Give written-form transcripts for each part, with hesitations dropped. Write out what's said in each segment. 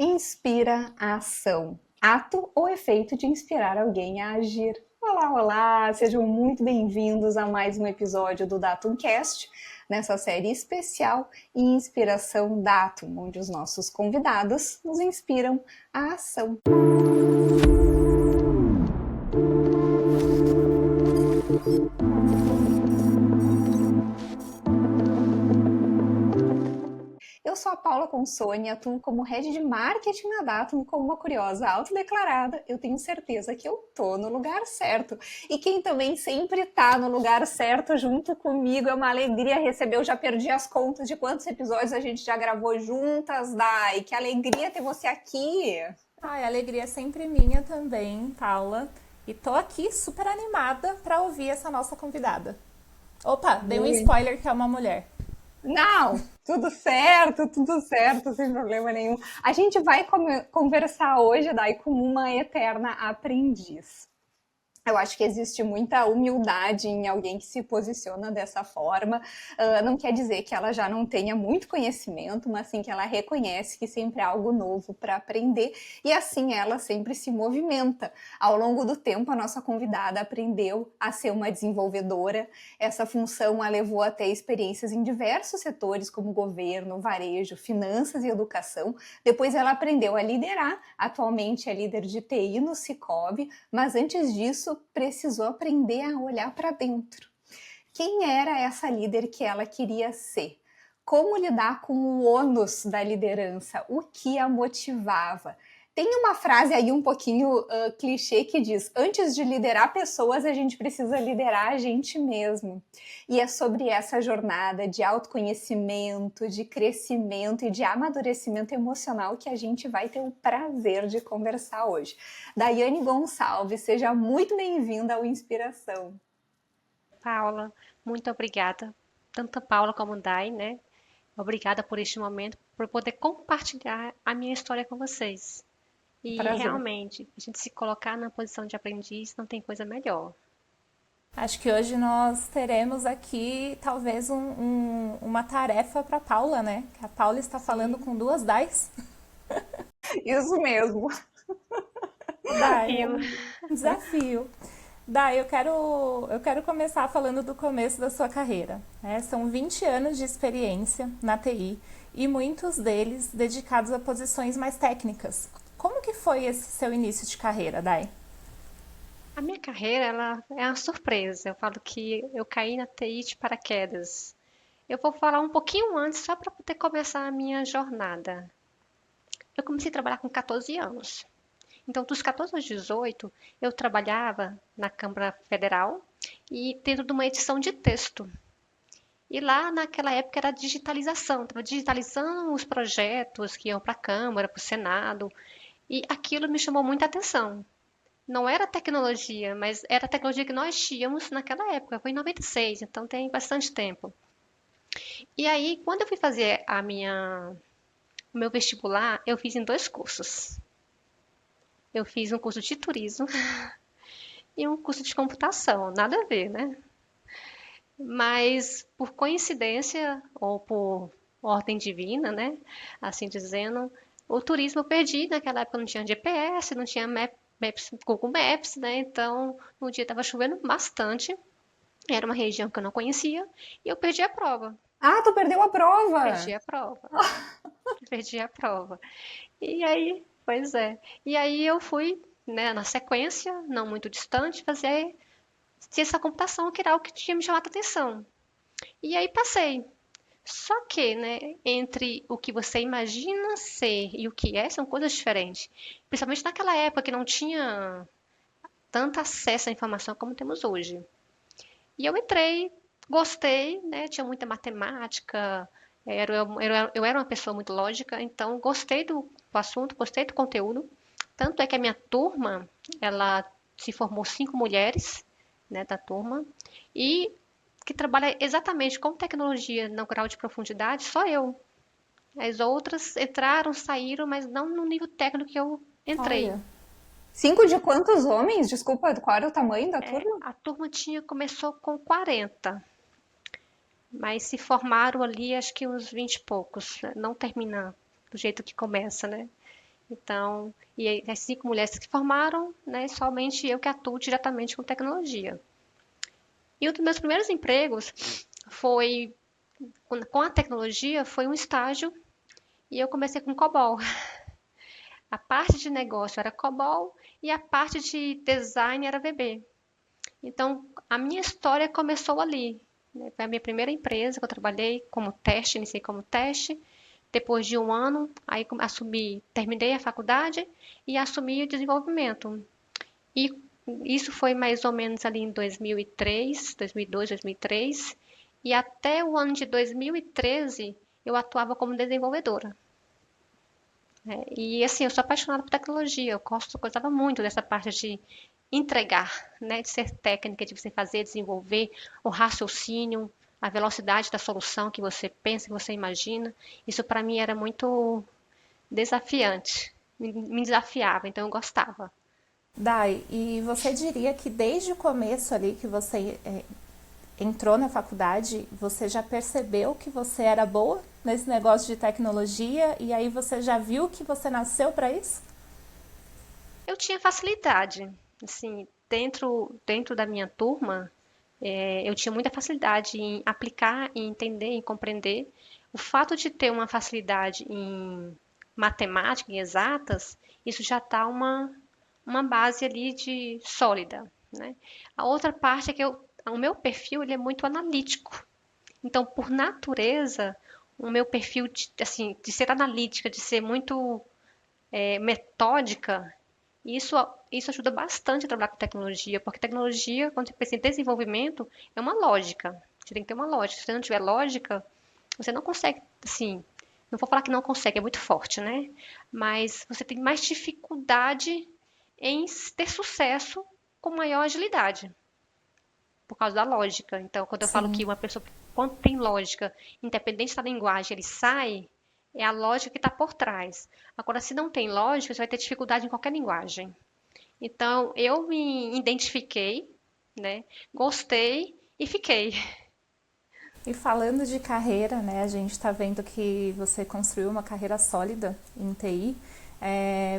Inspira a ação. Ato ou efeito de inspirar alguém a agir. Olá, olá! Sejam muito bem-vindos a mais um episódio do Datumcast, nessa série especial Inspiração Datum, onde os nossos convidados nos inspiram a ação. Eu sou a Paula Consoni, atuo como Head de Marketing na Datum, como uma curiosa autodeclarada. Eu tenho certeza que eu tô no lugar certo. E quem também sempre tá no lugar certo junto comigo, é uma alegria receber. Eu já perdi as contas de quantos episódios a gente já gravou juntas, Dai. Que alegria ter você aqui. Ai, a alegria é sempre minha também, Paula. E tô aqui super animada para ouvir essa nossa convidada. Opa, dei um Muito. spoiler que é uma mulher. Não, tudo certo, sem problema nenhum. A gente vai conversar hoje, Dai, com uma eterna aprendiz. Eu acho que existe muita humildade em alguém que se posiciona dessa forma. Não quer dizer que ela já não tenha muito conhecimento, mas sim que ela reconhece que sempre há algo novo para aprender e assim ela sempre se movimenta. Ao longo do tempo, a nossa convidada aprendeu a ser uma desenvolvedora. Essa função a levou até experiências em diversos setores, como governo, varejo, finanças e educação. Depois ela aprendeu a liderar. Atualmente é líder de TI no Sicoob, mas antes disso precisou aprender a olhar para dentro. Quem era essa líder que ela queria ser? Como lidar com o ônus da liderança? O que a motivava? Tem uma frase aí um pouquinho clichê que diz: antes de liderar pessoas, a gente precisa liderar a gente mesmo. E é sobre essa jornada de autoconhecimento, de crescimento e de amadurecimento emocional que a gente vai ter o prazer de conversar hoje. Daiane Gonçalves, seja muito bem-vinda ao Inspiração. Paula, muito obrigada, tanto a Paula como a Dai, né? Obrigada por este momento, por poder compartilhar a minha história com vocês. E Prazer. realmente, a gente se colocar na posição de aprendiz não tem coisa melhor. Acho que hoje nós teremos aqui talvez uma tarefa para Paula, né? Que a Paula está falando Sim, com duas Dais. Isso mesmo. Dai, é desafio. um desafio. Dai, eu quero começar falando do começo da sua carreira. Né? São 20 anos de experiência na TI e muitos deles dedicados a posições mais técnicas. Como que foi esse seu início de carreira, Dai? A minha carreira, ela é uma surpresa. Eu falo que eu caí na TI de paraquedas. Eu vou falar um pouquinho antes, só para poder começar a minha jornada. Eu comecei a trabalhar com 14 anos. Então, dos 14 aos 18, eu trabalhava na Câmara Federal e dentro de uma edição de texto. E lá, naquela época, era digitalização. Estava digitalizando os projetos que iam para a Câmara, para o Senado. E aquilo me chamou muita atenção. Não era tecnologia, mas era a tecnologia que nós tínhamos naquela época. Foi em 96, então tem bastante tempo. E aí, quando eu fui fazer o meu vestibular, eu fiz em dois cursos. Eu fiz um curso de turismo e um curso de computação, nada a ver, né? Mas por coincidência ou por ordem divina, né? Assim dizendo, o turismo eu perdi. Naquela época não tinha GPS, não tinha Maps, Google Maps, né? Então, no dia estava chovendo bastante. Era uma região que eu não conhecia e eu perdi a prova. Ah, tu perdeu a prova! Perdi a prova. Perdi a prova. E aí, pois é. E aí eu fui, né, na sequência, não muito distante, fazer ciência da computação, que era o que tinha me chamado a atenção. E aí passei. Só que, né, entre o que você imagina ser e o que é, são coisas diferentes. Principalmente naquela época que não tinha tanto acesso à informação como temos hoje. E eu entrei, gostei, né, tinha muita matemática, eu era uma pessoa muito lógica, então gostei do assunto, gostei do conteúdo. Tanto é que a minha turma, ela se formou 5 mulheres, né, da turma, e que trabalha exatamente com tecnologia no grau de profundidade, só eu. As outras entraram, saíram, mas não no nível técnico que eu entrei. Olha, Cinco de quantos homens? Desculpa, qual era o tamanho da turma? A turma começou com 40, mas se formaram ali acho que uns 20 e poucos. Não termina do jeito que começa, né? Então, e aí, as 5 mulheres que formaram, né, somente eu que atuo diretamente com tecnologia. E um dos meus primeiros empregos foi, com a tecnologia, foi um estágio e eu comecei com COBOL. A parte de negócio era COBOL e a parte de design era VB. Então, a minha história começou ali, né? Foi a minha primeira empresa que eu trabalhei como teste, iniciei como teste. Depois de um ano, aí assumi, terminei a faculdade e assumi o desenvolvimento. E isso foi mais ou menos ali em 2003, 2002, 2003. E até o ano de 2013 eu atuava como desenvolvedora. E assim, eu sou apaixonada por tecnologia, gostava muito dessa parte de entregar, né, de ser técnica, de você fazer, desenvolver o raciocínio, a velocidade da solução que você pensa, que você imagina. Isso para mim era muito desafiante, me desafiava, então eu gostava. Dai, e você diria que desde o começo ali que você entrou na faculdade, você já percebeu que você era boa nesse negócio de tecnologia e aí você já viu que você nasceu para isso? Eu tinha facilidade, assim, dentro da minha turma, eu tinha muita facilidade em aplicar, em entender, em compreender. O fato de ter uma facilidade em matemática, em exatas, isso já está uma base ali de sólida, né? A outra parte é que o meu perfil ele é muito analítico. Então, por natureza, o meu perfil assim, de ser analítica, de ser muito metódica, isso, isso ajuda bastante a trabalhar com tecnologia, porque tecnologia, quando você pensa em desenvolvimento, é uma lógica. Você tem que ter uma lógica. Se você não tiver lógica, você não consegue, assim, não vou falar que não consegue, é muito forte, né? Mas você tem mais dificuldade em ter sucesso com maior agilidade, por causa da lógica. Então, quando eu falo Sim. que uma pessoa, quando tem lógica, independente da linguagem, ele sai, é a lógica que está por trás. Agora, se não tem lógica, você vai ter dificuldade em qualquer linguagem. Então, eu me identifiquei, né? Gostei e fiquei. E falando de carreira, né, a gente está vendo que você construiu uma carreira sólida em TI.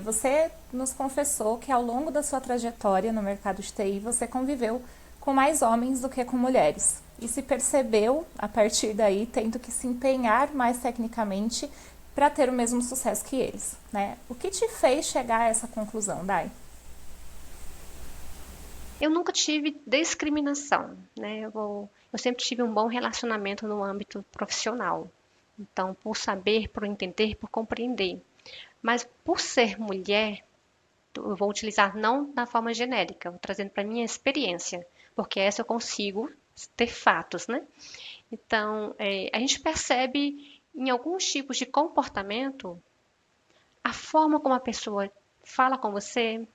Você nos confessou que ao longo da sua trajetória no mercado de TI você conviveu com mais homens do que com mulheres. E se percebeu, a partir daí, tendo que se empenhar mais tecnicamente para ter o mesmo sucesso que eles. Né? O que te fez chegar a essa conclusão, Dai? Eu nunca tive discriminação, né? Eu sempre tive um bom relacionamento no âmbito profissional. Então, por saber, por entender, por compreender. Mas por ser mulher, eu vou utilizar não da forma genérica, vou trazendo para minha experiência, porque essa eu consigo ter fatos, né? Então, a gente percebe em alguns tipos de comportamento a forma como a pessoa fala com você,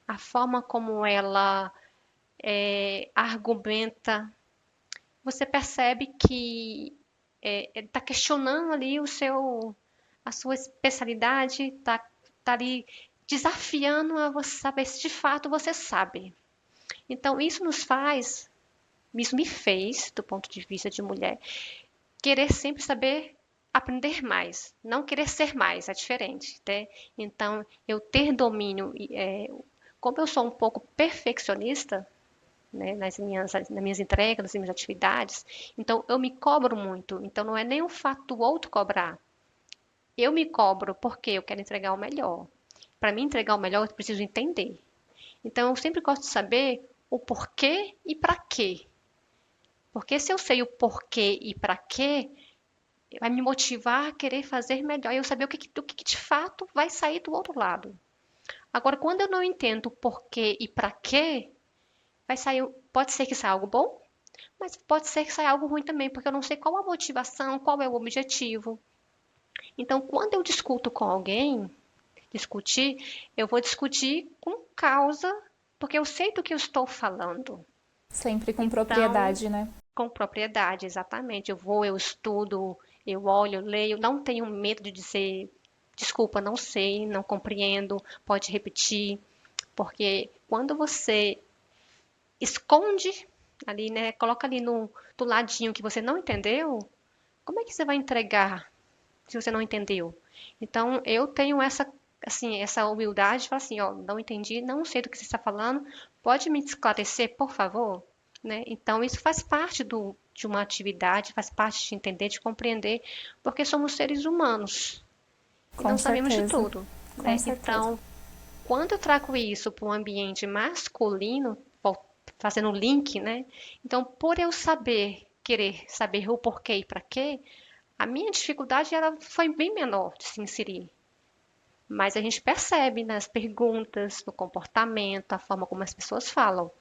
a forma como ela argumenta. Você percebe que ele está questionando ali a sua especialidade, tá ali desafiando a você saber se de fato você sabe. Então, isso me fez, do ponto de vista de mulher, querer sempre saber aprender mais, não querer ser mais, é diferente, né? Então, eu ter domínio, como eu sou um pouco perfeccionista, né, nas minhas entregas, nas minhas atividades, então eu me cobro muito. Então, não é nem o fato do outro cobrar. Eu me cobro porque eu quero entregar o melhor. Para mim entregar o melhor, eu preciso entender. Então, eu sempre gosto de saber o porquê e para quê. Porque se eu sei o porquê e para quê, vai me motivar a querer fazer melhor e eu saber o que de fato vai sair do outro lado. Agora, quando eu não entendo o porquê e para quê, vai sair, pode ser que saia algo bom, mas pode ser que saia algo ruim também, porque eu não sei qual a motivação, qual é o objetivo. Então, quando eu discuto com alguém, eu vou discutir com causa, porque eu sei do que eu estou falando. Sempre com Então, propriedade, né? com propriedade, exatamente. Eu estudo, eu olho, eu leio, não tenho medo de dizer, desculpa, não sei, não compreendo, pode repetir, porque quando você esconde ali, né, coloca ali do ladinho que você não entendeu, como é que você vai entregar se você não entendeu? Então, eu tenho assim, essa humildade, falar assim, ó, não entendi, não sei do que você está falando, pode me esclarecer, por favor? Né? Então, isso faz parte de uma atividade, faz parte de entender, de compreender, porque somos seres humanos e Com não sabemos de certeza. tudo, Com né? certeza. Então, quando eu trago isso para um ambiente masculino, fazendo um link, né? Então, por eu saber, querer saber o porquê e para quê, a minha dificuldade ela foi bem menor de se inserir. Mas a gente percebe nas perguntas, no comportamento, a forma como as pessoas falam,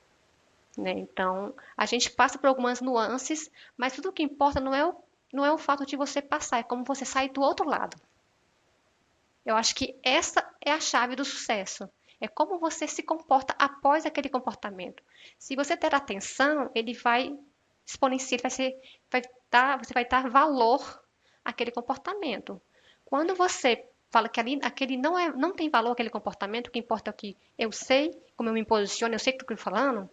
né? Então, a gente passa por algumas nuances, mas tudo o que importa não é o fato de você passar, é como você sai do outro lado. Eu acho que essa é a chave do sucesso. É como você se comporta após aquele comportamento. Se você ter atenção, ele vai exponenciar, você vai dar valor àquele comportamento. Quando você fala que aquele não tem valor aquele comportamento, o que importa é o que eu sei, como eu me posiciono, eu sei o que eu estou falando,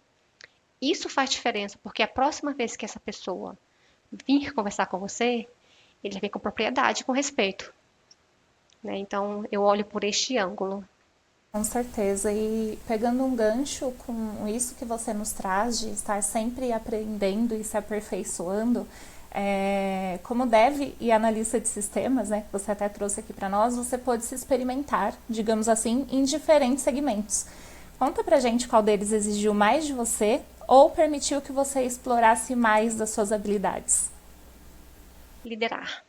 isso faz diferença, porque a próxima vez que essa pessoa vir conversar com você, ele vai vir com propriedade, com respeito, né? Então, eu olho por este ângulo. Com certeza. E pegando um gancho com isso que você nos traz, de estar sempre aprendendo e se aperfeiçoando, como dev e analista de sistemas, né, que você até trouxe aqui para nós, você pode se experimentar, digamos assim, em diferentes segmentos. Conta pra gente qual deles exigiu mais de você ou permitiu que você explorasse mais das suas habilidades. Liderar.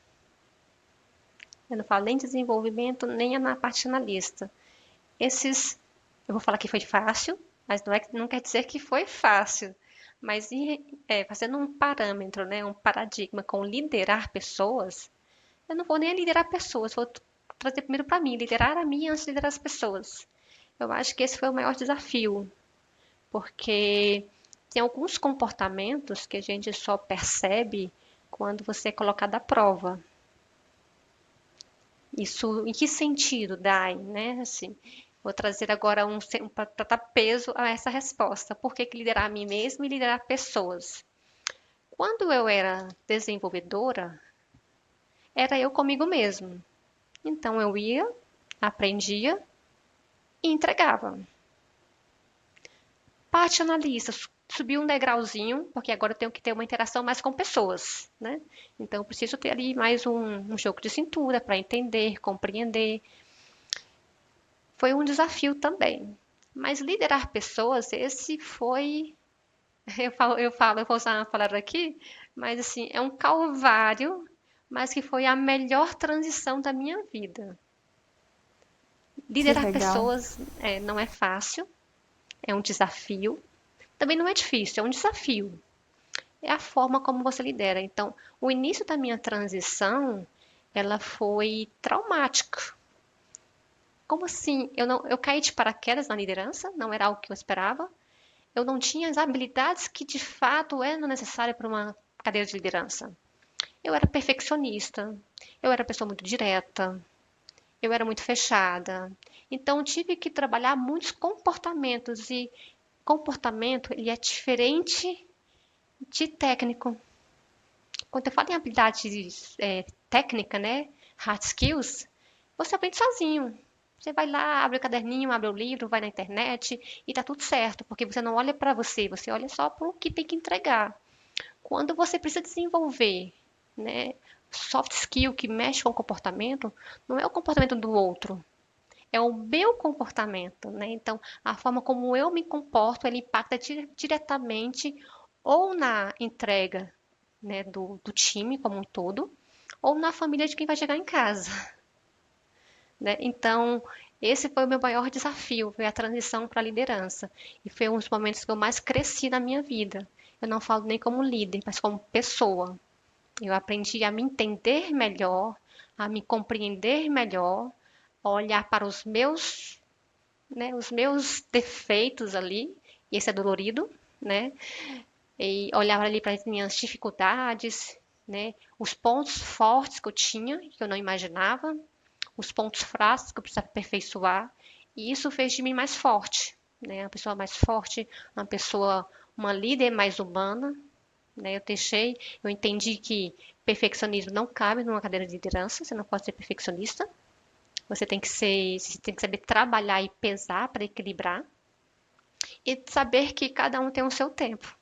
Eu não falo nem desenvolvimento, nem na parte analista. Esses, eu vou falar que foi fácil, mas não quer dizer que foi fácil. Mas fazendo um parâmetro, né, um paradigma com liderar pessoas, eu não vou nem liderar pessoas, vou trazer primeiro para mim, liderar a mim antes de liderar as pessoas. Eu acho que esse foi o maior desafio, porque tem alguns comportamentos que a gente só percebe quando você é colocado à prova. Isso, em que sentido, Dai, né? Assim, vou trazer agora para dar peso a essa resposta. Por que liderar a mim mesmo e liderar pessoas? Quando eu era desenvolvedora, era eu comigo mesmo. Então eu ia, aprendia e entregava. Parte analista, subi um degrauzinho, porque agora eu tenho que ter uma interação mais com pessoas, né? Então eu preciso ter ali mais um jogo de cintura para entender, compreender. Foi um desafio também. Mas liderar pessoas, esse foi. Eu vou usar uma palavra aqui, mas assim, é um calvário, mas que foi a melhor transição da minha vida. Que Liderar legal. pessoas não é fácil, é um desafio. Também não é difícil, é um desafio. É a forma como você lidera. Então, o início da minha transição, ela foi traumática. Como assim? Eu caí de paraquedas na liderança, não era algo que eu esperava. Eu não tinha as habilidades que de fato eram necessárias para uma cadeira de liderança. Eu era perfeccionista, eu era pessoa muito direta, eu era muito fechada. Então tive que trabalhar muitos comportamentos e comportamento ele é diferente de técnico. Quando eu falo em habilidade técnica, né, hard skills, você aprende sozinho. Você vai lá, abre o caderninho, abre o livro, vai na internet e tá tudo certo, porque você não olha para você, você olha só para o que tem que entregar. Quando você precisa desenvolver, né, soft skill que mexe com o comportamento, não é o comportamento do outro, é o meu comportamento, né? Então, a forma como eu me comporto, ele impacta diretamente ou na entrega, né, do time como um todo, ou na família de quem vai chegar em casa, né? Então, esse foi o meu maior desafio, foi a transição para a liderança. E foi um dos momentos que eu mais cresci na minha vida. Eu não falo nem como líder, mas como pessoa. Eu aprendi a me entender melhor, a me compreender melhor, a olhar para os meus defeitos ali, e esse é dolorido, né? E olhar ali para as minhas dificuldades, né? Os pontos fortes que eu tinha, que eu não imaginava, os pontos fracos que eu precisava aperfeiçoar, e isso fez de mim mais forte, né? Uma pessoa mais forte, uma líder mais humana, né? Eu entendi que perfeccionismo não cabe numa cadeira de liderança, você não pode ser perfeccionista, Você tem que saber trabalhar e pesar para equilibrar e saber que cada um tem o seu tempo.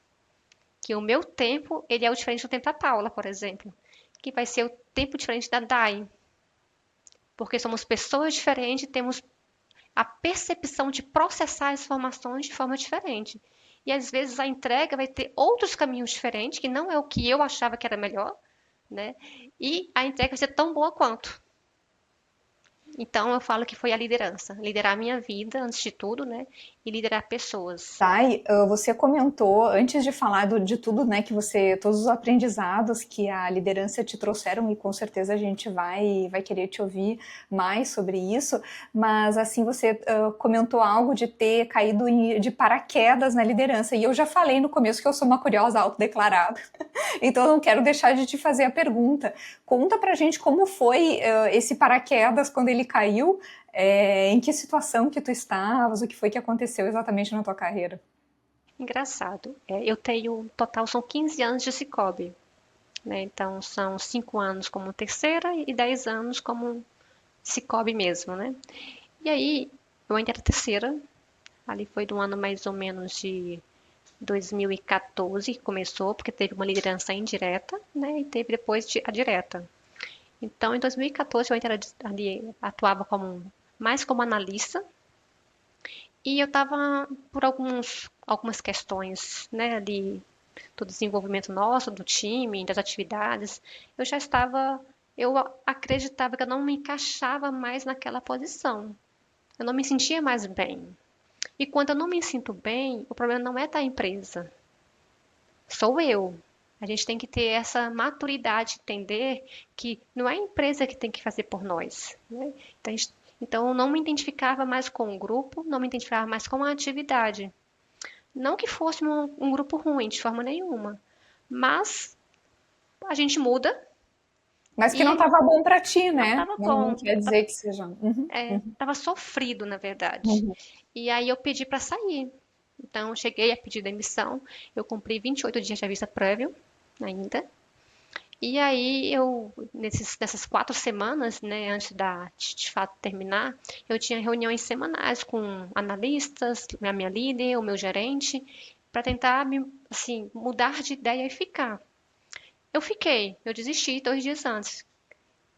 Que o meu tempo, ele é o diferente do tempo da Paula, por exemplo, que vai ser o tempo diferente da Dai, porque somos pessoas diferentes, temos a percepção de processar as informações de forma diferente. E às vezes a entrega vai ter outros caminhos diferentes, que não é o que eu achava que era melhor, né? E a entrega vai ser tão boa quanto. Então eu falo que foi a liderança, liderar a minha vida antes de tudo, né? E liderar pessoas. Thay, você comentou, antes de falar de tudo, né, que você, todos os aprendizados que a liderança te trouxeram, e com certeza a gente vai querer te ouvir mais sobre isso, mas assim, você comentou algo de ter caído de paraquedas na liderança, e eu já falei no começo que eu sou uma curiosa autodeclarada, então eu não quero deixar de te fazer a pergunta. Conta pra gente como foi esse paraquedas quando ele caiu, em que situação que tu estavas, o que foi que aconteceu exatamente na tua carreira? Engraçado. Eu tenho, total, são 15 anos de Cicobi, né? Então são 5 anos como terceira e 10 anos como Cicobi mesmo, né? E aí, eu ainda era terceira, ali foi do ano mais ou menos de 2014 que começou, porque teve uma liderança indireta, né? E teve depois a direta. Então, em 2014, eu ainda era, ali, atuava mais como analista, e eu estava por algumas questões, né, ali, do desenvolvimento nosso, do time, das atividades, eu acreditava que eu não me encaixava mais naquela posição. Eu não me sentia mais bem. E quando eu não me sinto bem, o problema não é da empresa, sou eu. A gente tem que ter essa maturidade de entender que não é a empresa que tem que fazer por nós, né? Então, eu não me identificava mais com o grupo, não me identificava mais com a atividade. Não que fosse um grupo ruim, de forma nenhuma, mas a gente muda Mas que não e estava bom para ti, não né? estava Não bom, quer dizer que seja. Uhum, estava sofrido, na verdade. uhum. E aí eu pedi para sair. Então, eu cheguei a pedir demissão, eu cumpri 28 dias de aviso prévio ainda. E aí nessas 4 semanas, né, antes de fato terminar, eu tinha reuniões semanais com analistas, a minha líder, o meu gerente, para tentar assim, mudar de ideia e ficar. Eu desisti 2 dias antes.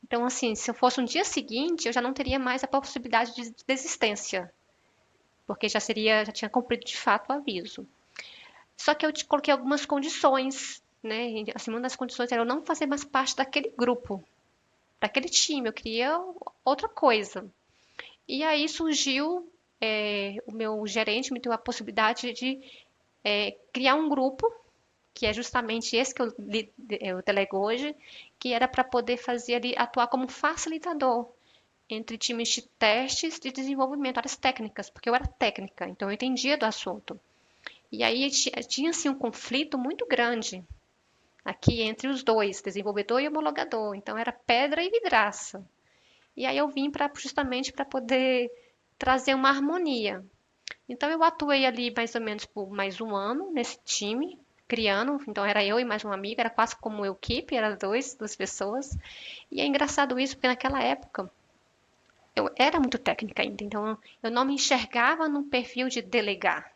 Então, assim, se eu fosse um dia seguinte, eu já não teria mais a possibilidade de desistência, porque já tinha cumprido de fato o aviso. Só que eu te coloquei algumas condições, né? E, assim, uma das condições era eu não fazer mais parte daquele grupo, daquele time, eu queria outra coisa. E aí surgiu, o meu gerente me deu a possibilidade de criar um grupo, que é justamente esse que eu delego hoje, que era para poder fazer ali, atuar como facilitador entre times de testes de desenvolvimento, áreas técnicas, porque eu era técnica, então eu entendia do assunto. E aí tinha assim um conflito muito grande aqui entre os dois, desenvolvedor e homologador. Então era pedra e vidraça. E aí eu vim justamente para poder trazer uma harmonia. Então eu atuei ali mais ou menos por mais um ano nesse time, criando. Então era eu e mais uma amiga, era quase como uma equipe, era duas pessoas. E é engraçado isso, porque naquela época eu era muito técnica ainda, então eu não me enxergava num perfil de delegar,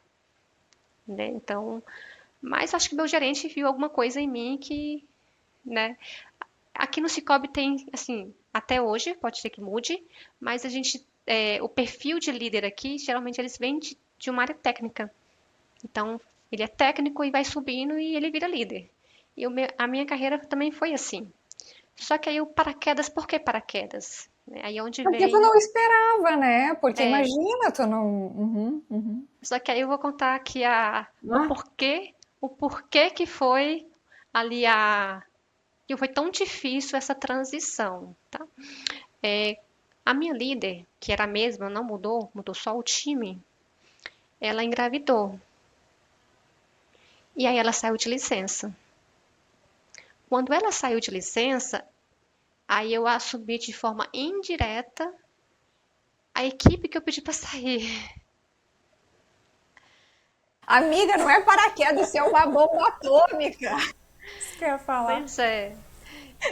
né? Então, mas acho que meu gerente viu alguma coisa em mim que, né? Aqui no Cicobi tem, assim, até hoje, pode ser que mude, mas o perfil de líder aqui, geralmente eles vêm de uma área técnica. Então, ele é técnico e vai subindo e ele vira líder. E a minha carreira também foi assim. Só que aí o paraquedas, por que paraquedas? Aí é onde Porque tu vem. não esperava, né? Porque É, imagina, tu não. Uhum, uhum. só que aí eu vou contar aqui Ah, o porquê que foi ali que foi tão difícil essa transição, tá? A minha líder, que era a mesma, não mudou, mudou só o time, ela engravidou. E aí ela saiu de licença. Quando ela saiu de licença, aí eu assumi de forma indireta a equipe que eu pedi para sair. amiga, não é paraquedas, isso é uma bomba atômica. Isso que eu ia falar. Pois é.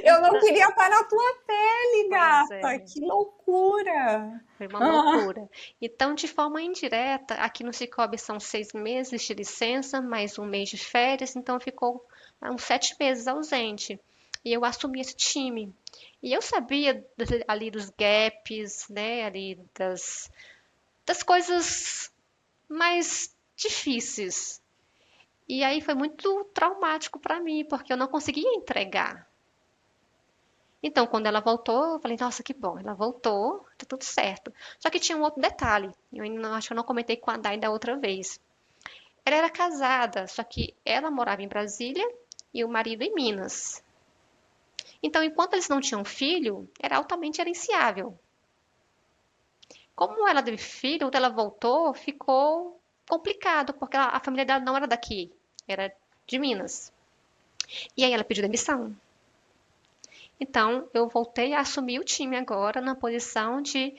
Eu não queria estar na tua pele, Pois gata. é, Que loucura. foi uma Ah, loucura. Então, de forma indireta, aqui no Cicobi são 6 meses de licença, mais um mês de férias, então ficou uns 7 meses ausente. E eu assumi esse time. E eu sabia ali dos gaps, né, ali das coisas mais difíceis. E aí foi muito traumático para mim, porque eu não conseguia entregar. Então, quando ela voltou, eu falei, nossa, que bom, ela voltou, tá tudo certo. Só que tinha um outro detalhe, eu ainda acho que eu não comentei com a Dai da outra vez. Ela era casada, só que ela morava em Brasília e o marido em Minas. Então, enquanto eles não tinham filho, era altamente gerenciável. Como ela teve filho, quando ela voltou, ficou complicado, porque a família dela não era daqui, era de Minas. E aí ela pediu demissão. Então, eu voltei a assumir o time agora na posição de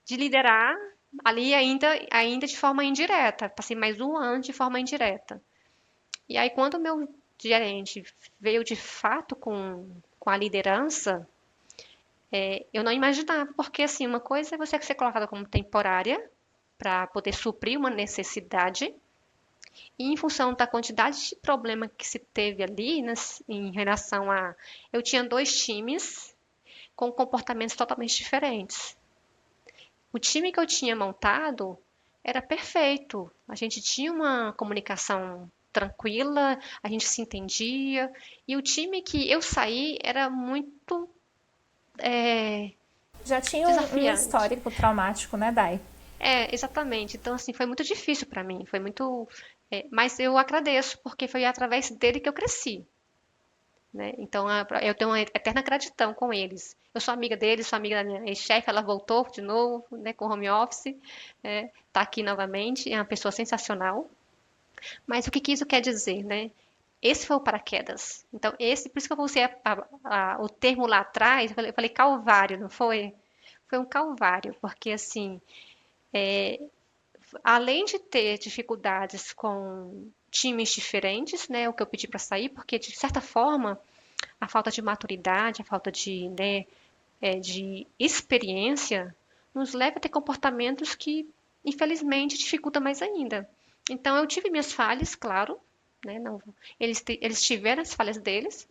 liderar ali ainda de forma indireta. Passei mais um ano de forma indireta. E aí, quando o meu gerente veio de fato com a liderança, eu não imaginava, porque assim, uma coisa é você ser colocada como temporária para poder suprir uma necessidade, e em função da quantidade de problema que se teve ali, né, em relação a. Eu tinha dois times com comportamentos totalmente diferentes. O time que eu tinha montado era perfeito. A gente tinha uma comunicação tranquila, a gente se entendia. E o time que eu saí era muito Já tinha um desafiante. histórico traumático, né, Dai? Exatamente. Então, assim, foi muito difícil para mim. Foi muito. Mas eu agradeço, porque foi através dele que eu cresci. Né? Então, eu tenho uma eterna gratidão com eles. Eu sou amiga deles, sou amiga da minha ex-chefe, ela voltou de novo, né, com home office, tá aqui novamente, é uma pessoa sensacional. Mas o que que isso quer dizer, né? Esse foi o paraquedas. Então, por isso que eu usei o termo lá atrás, eu falei calvário, não foi? Foi um calvário, porque assim, além de ter dificuldades com times diferentes, né, o que eu pedi para sair, porque de certa forma a falta de maturidade, a falta de, né, de experiência, nos leva a ter comportamentos que, infelizmente, dificultam mais ainda. Então, eu tive minhas falhas, claro, né, não, eles tiveram as falhas deles,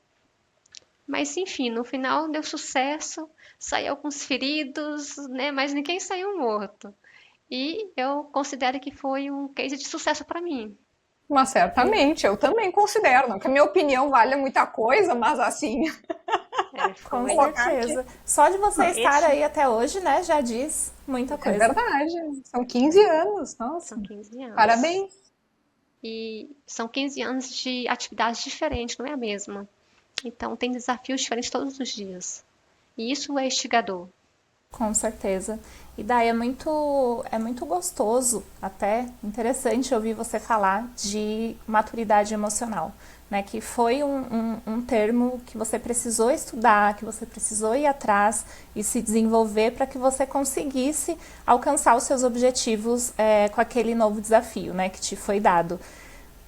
mas, enfim, no final deu sucesso, saiu alguns feridos, né, mas ninguém saiu morto. E eu considero que foi um case de sucesso para mim. mas certamente, eu também considero. Não que a minha opinião valha muita coisa, mas assim, Com Foi. colocar aqui. certeza. Só de você estar Esse aí até hoje, né, já diz muita É coisa. verdade. São 15 anos. são Nossa, 15 anos. parabéns. E são 15 anos de atividades diferentes, não é a mesma. Então, tem desafios diferentes todos os dias. E isso é instigador. Com certeza. E daí é muito gostoso, até interessante ouvir você falar de maturidade emocional, né? Que foi um termo que você precisou estudar, que você precisou ir atrás e se desenvolver para que você conseguisse alcançar os seus objetivos com aquele novo desafio, né? Que te foi dado.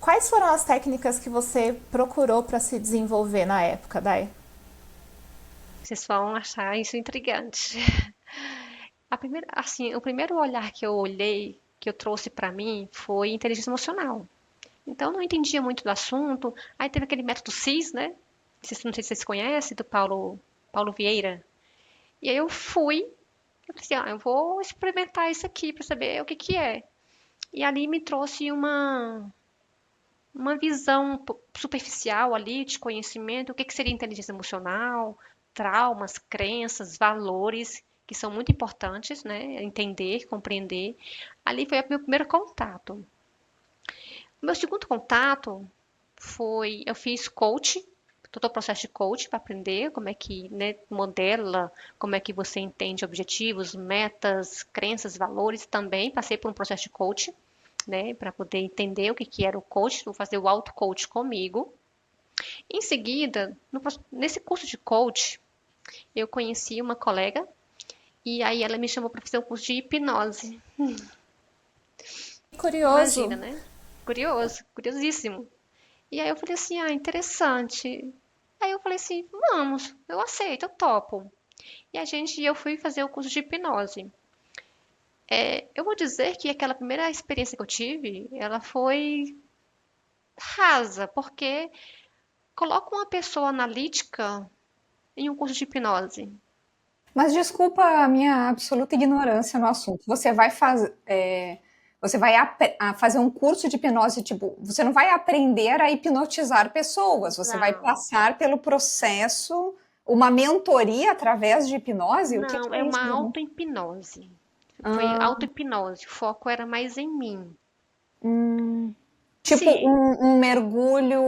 Quais foram as técnicas que você procurou para se desenvolver na época, Dai? Vocês vão achar isso intrigante. Assim, o primeiro olhar que eu olhei, que eu trouxe para mim, foi inteligência emocional. Então, eu não entendia muito do assunto. Aí teve aquele método CIS, né? Não sei se vocês conhecem, do Paulo Vieira. E aí eu pensei, eu vou experimentar isso aqui para saber o que que é. E ali me trouxe uma visão superficial ali de conhecimento, o que que seria inteligência emocional, traumas, crenças, valores, que são muito importantes, né? Entender, compreender. Ali foi o meu primeiro contato. O meu segundo contato foi, eu fiz coach, todo o processo de coach para aprender como é que, né, modela, como é que você entende objetivos, metas, crenças, valores. Também passei por um processo de coach, né, para poder entender o que que era o coach, vou fazer o auto-coach comigo. Em seguida, nesse curso de coach, eu conheci uma colega e aí ela me chamou para fazer um curso de hipnose. Curioso. Imagina, né? Curioso, curiosíssimo. E aí eu falei assim, interessante. Aí eu falei assim, vamos, eu aceito, eu topo. Eu fui fazer o curso de hipnose. Eu vou dizer que aquela primeira experiência que eu tive, ela foi rasa, porque coloca uma pessoa analítica em um curso de hipnose. Mas desculpa a minha absoluta ignorância no assunto. Você vai fazer um curso de hipnose, tipo, você não vai aprender a hipnotizar pessoas, você vai Não, passar pelo processo, uma mentoria através de hipnose? O que não, é é isso? uma auto-hipnose. Foi Ah, auto-hipnose, o foco era mais em mim. tipo Sim, um mergulho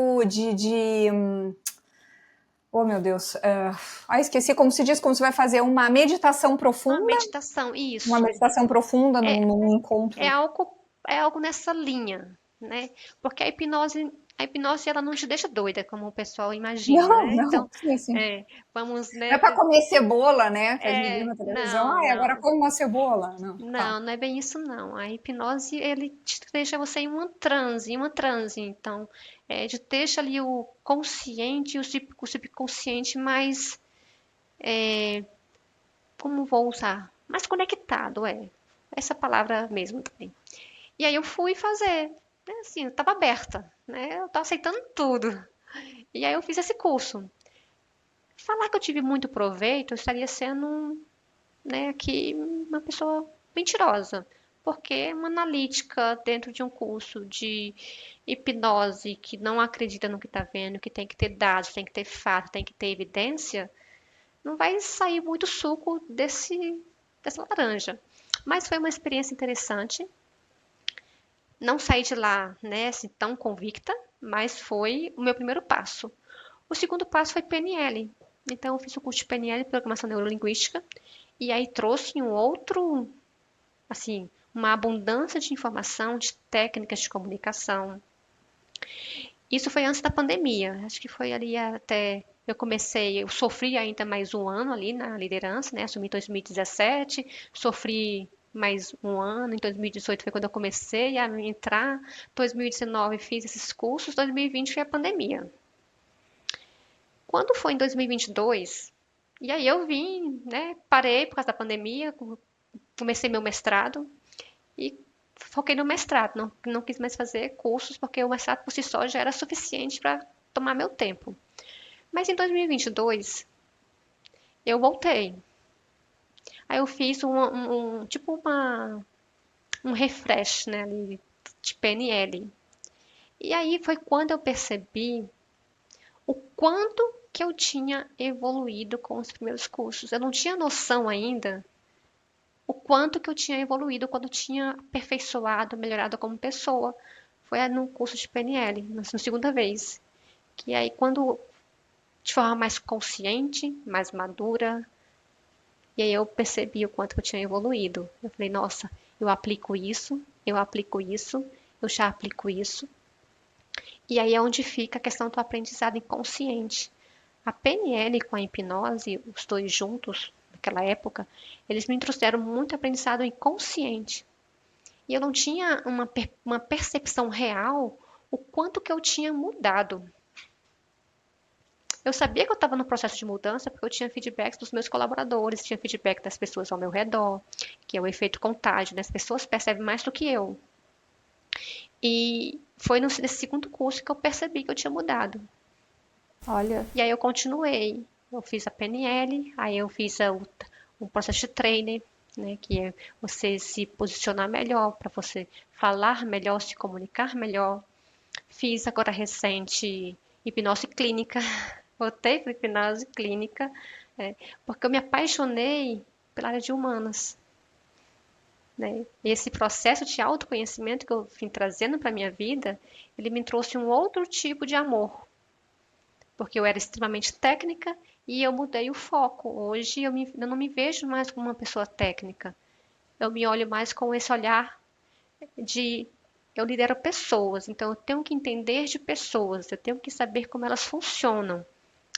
oh meu Deus, esqueci como se diz, como você vai fazer uma meditação, uma isso. meditação profunda É, num é encontro. algo, é algo nessa linha, né? Porque a hipnose ela não te deixa doida, como o pessoal imagina, Não, né? não, Então, sim, sim. vamos, Não né? é para comer cebola, né? Que a gente vê na televisão. Não, Ai, agora não. come uma cebola. Não, tá. Não, não é bem isso não. A hipnose, ele te deixa você em uma transe. Então, te deixa ali o consciente e o subconsciente mais, como vou usar? Mais conectado, é. Essa palavra mesmo também. E aí eu fui fazer, né, assim, eu estava aberta, né? Eu estava aceitando tudo. E aí eu fiz esse curso. Falar que eu tive muito proveito, eu estaria sendo, né, aqui uma pessoa mentirosa. Porque uma analítica dentro de um curso de hipnose que não acredita no que está vendo, que tem que ter dados, tem que ter fato, tem que ter evidência, não vai sair muito suco dessa laranja. Mas foi uma experiência interessante. Não saí de lá, né, assim, tão convicta, mas foi o meu primeiro passo. O segundo passo foi PNL. Então, eu fiz o curso de PNL, Programação Neurolinguística, e aí trouxe um outro, assim, uma abundância de informação, de técnicas de comunicação. Isso foi antes da pandemia, acho que foi ali até eu sofri ainda mais um ano ali na liderança, né? Assumi em 2017, sofri mais um ano, em 2018 foi quando eu comecei a entrar, 2019 fiz esses cursos, 2020 foi a pandemia. Quando foi em 2022, e aí eu vim, né? Parei por causa da pandemia, comecei meu mestrado e foquei no mestrado, não quis mais fazer cursos porque o mestrado por si só já era suficiente para tomar meu tempo. Mas em 2022 eu voltei. Aí eu fiz tipo um refresh, né, ali, de PNL. E aí foi quando eu percebi o quanto que eu tinha evoluído com os primeiros cursos. Eu não tinha noção ainda o quanto que eu tinha evoluído quando eu tinha aperfeiçoado, melhorado como pessoa. Foi no curso de PNL, na segunda vez. Que aí quando de forma mais consciente, mais madura, e aí eu percebi o quanto que eu tinha evoluído. Eu falei, nossa, eu aplico isso, eu já aplico isso. E aí é onde fica a questão do aprendizado inconsciente. A PNL com a hipnose, os dois juntos, naquela época, eles me trouxeram muito aprendizado inconsciente. E eu não tinha uma percepção real o quanto que eu tinha mudado. Eu sabia que eu estava no processo de mudança porque eu tinha feedbacks dos meus colaboradores, tinha feedback das pessoas ao meu redor, que é o efeito contágio, né? As pessoas percebem mais do que eu. E foi nesse segundo curso que eu percebi que eu tinha mudado. Olha, E aí eu continuei. Eu fiz a PNL, aí eu fiz um processo de trainer, né, que é você se posicionar melhor, para você falar melhor, se comunicar melhor. Fiz agora recente hipnose clínica, voltei para hipnose clínica, porque eu me apaixonei pela área de humanas. Né? E esse processo de autoconhecimento que eu vim trazendo para a minha vida, ele me trouxe um outro tipo de amor, porque eu era extremamente técnica e eu mudei o foco. Hoje eu não me vejo mais como uma pessoa técnica, eu me olho mais com esse olhar de eu lidero pessoas, então eu tenho que entender de pessoas, eu tenho que saber como elas funcionam,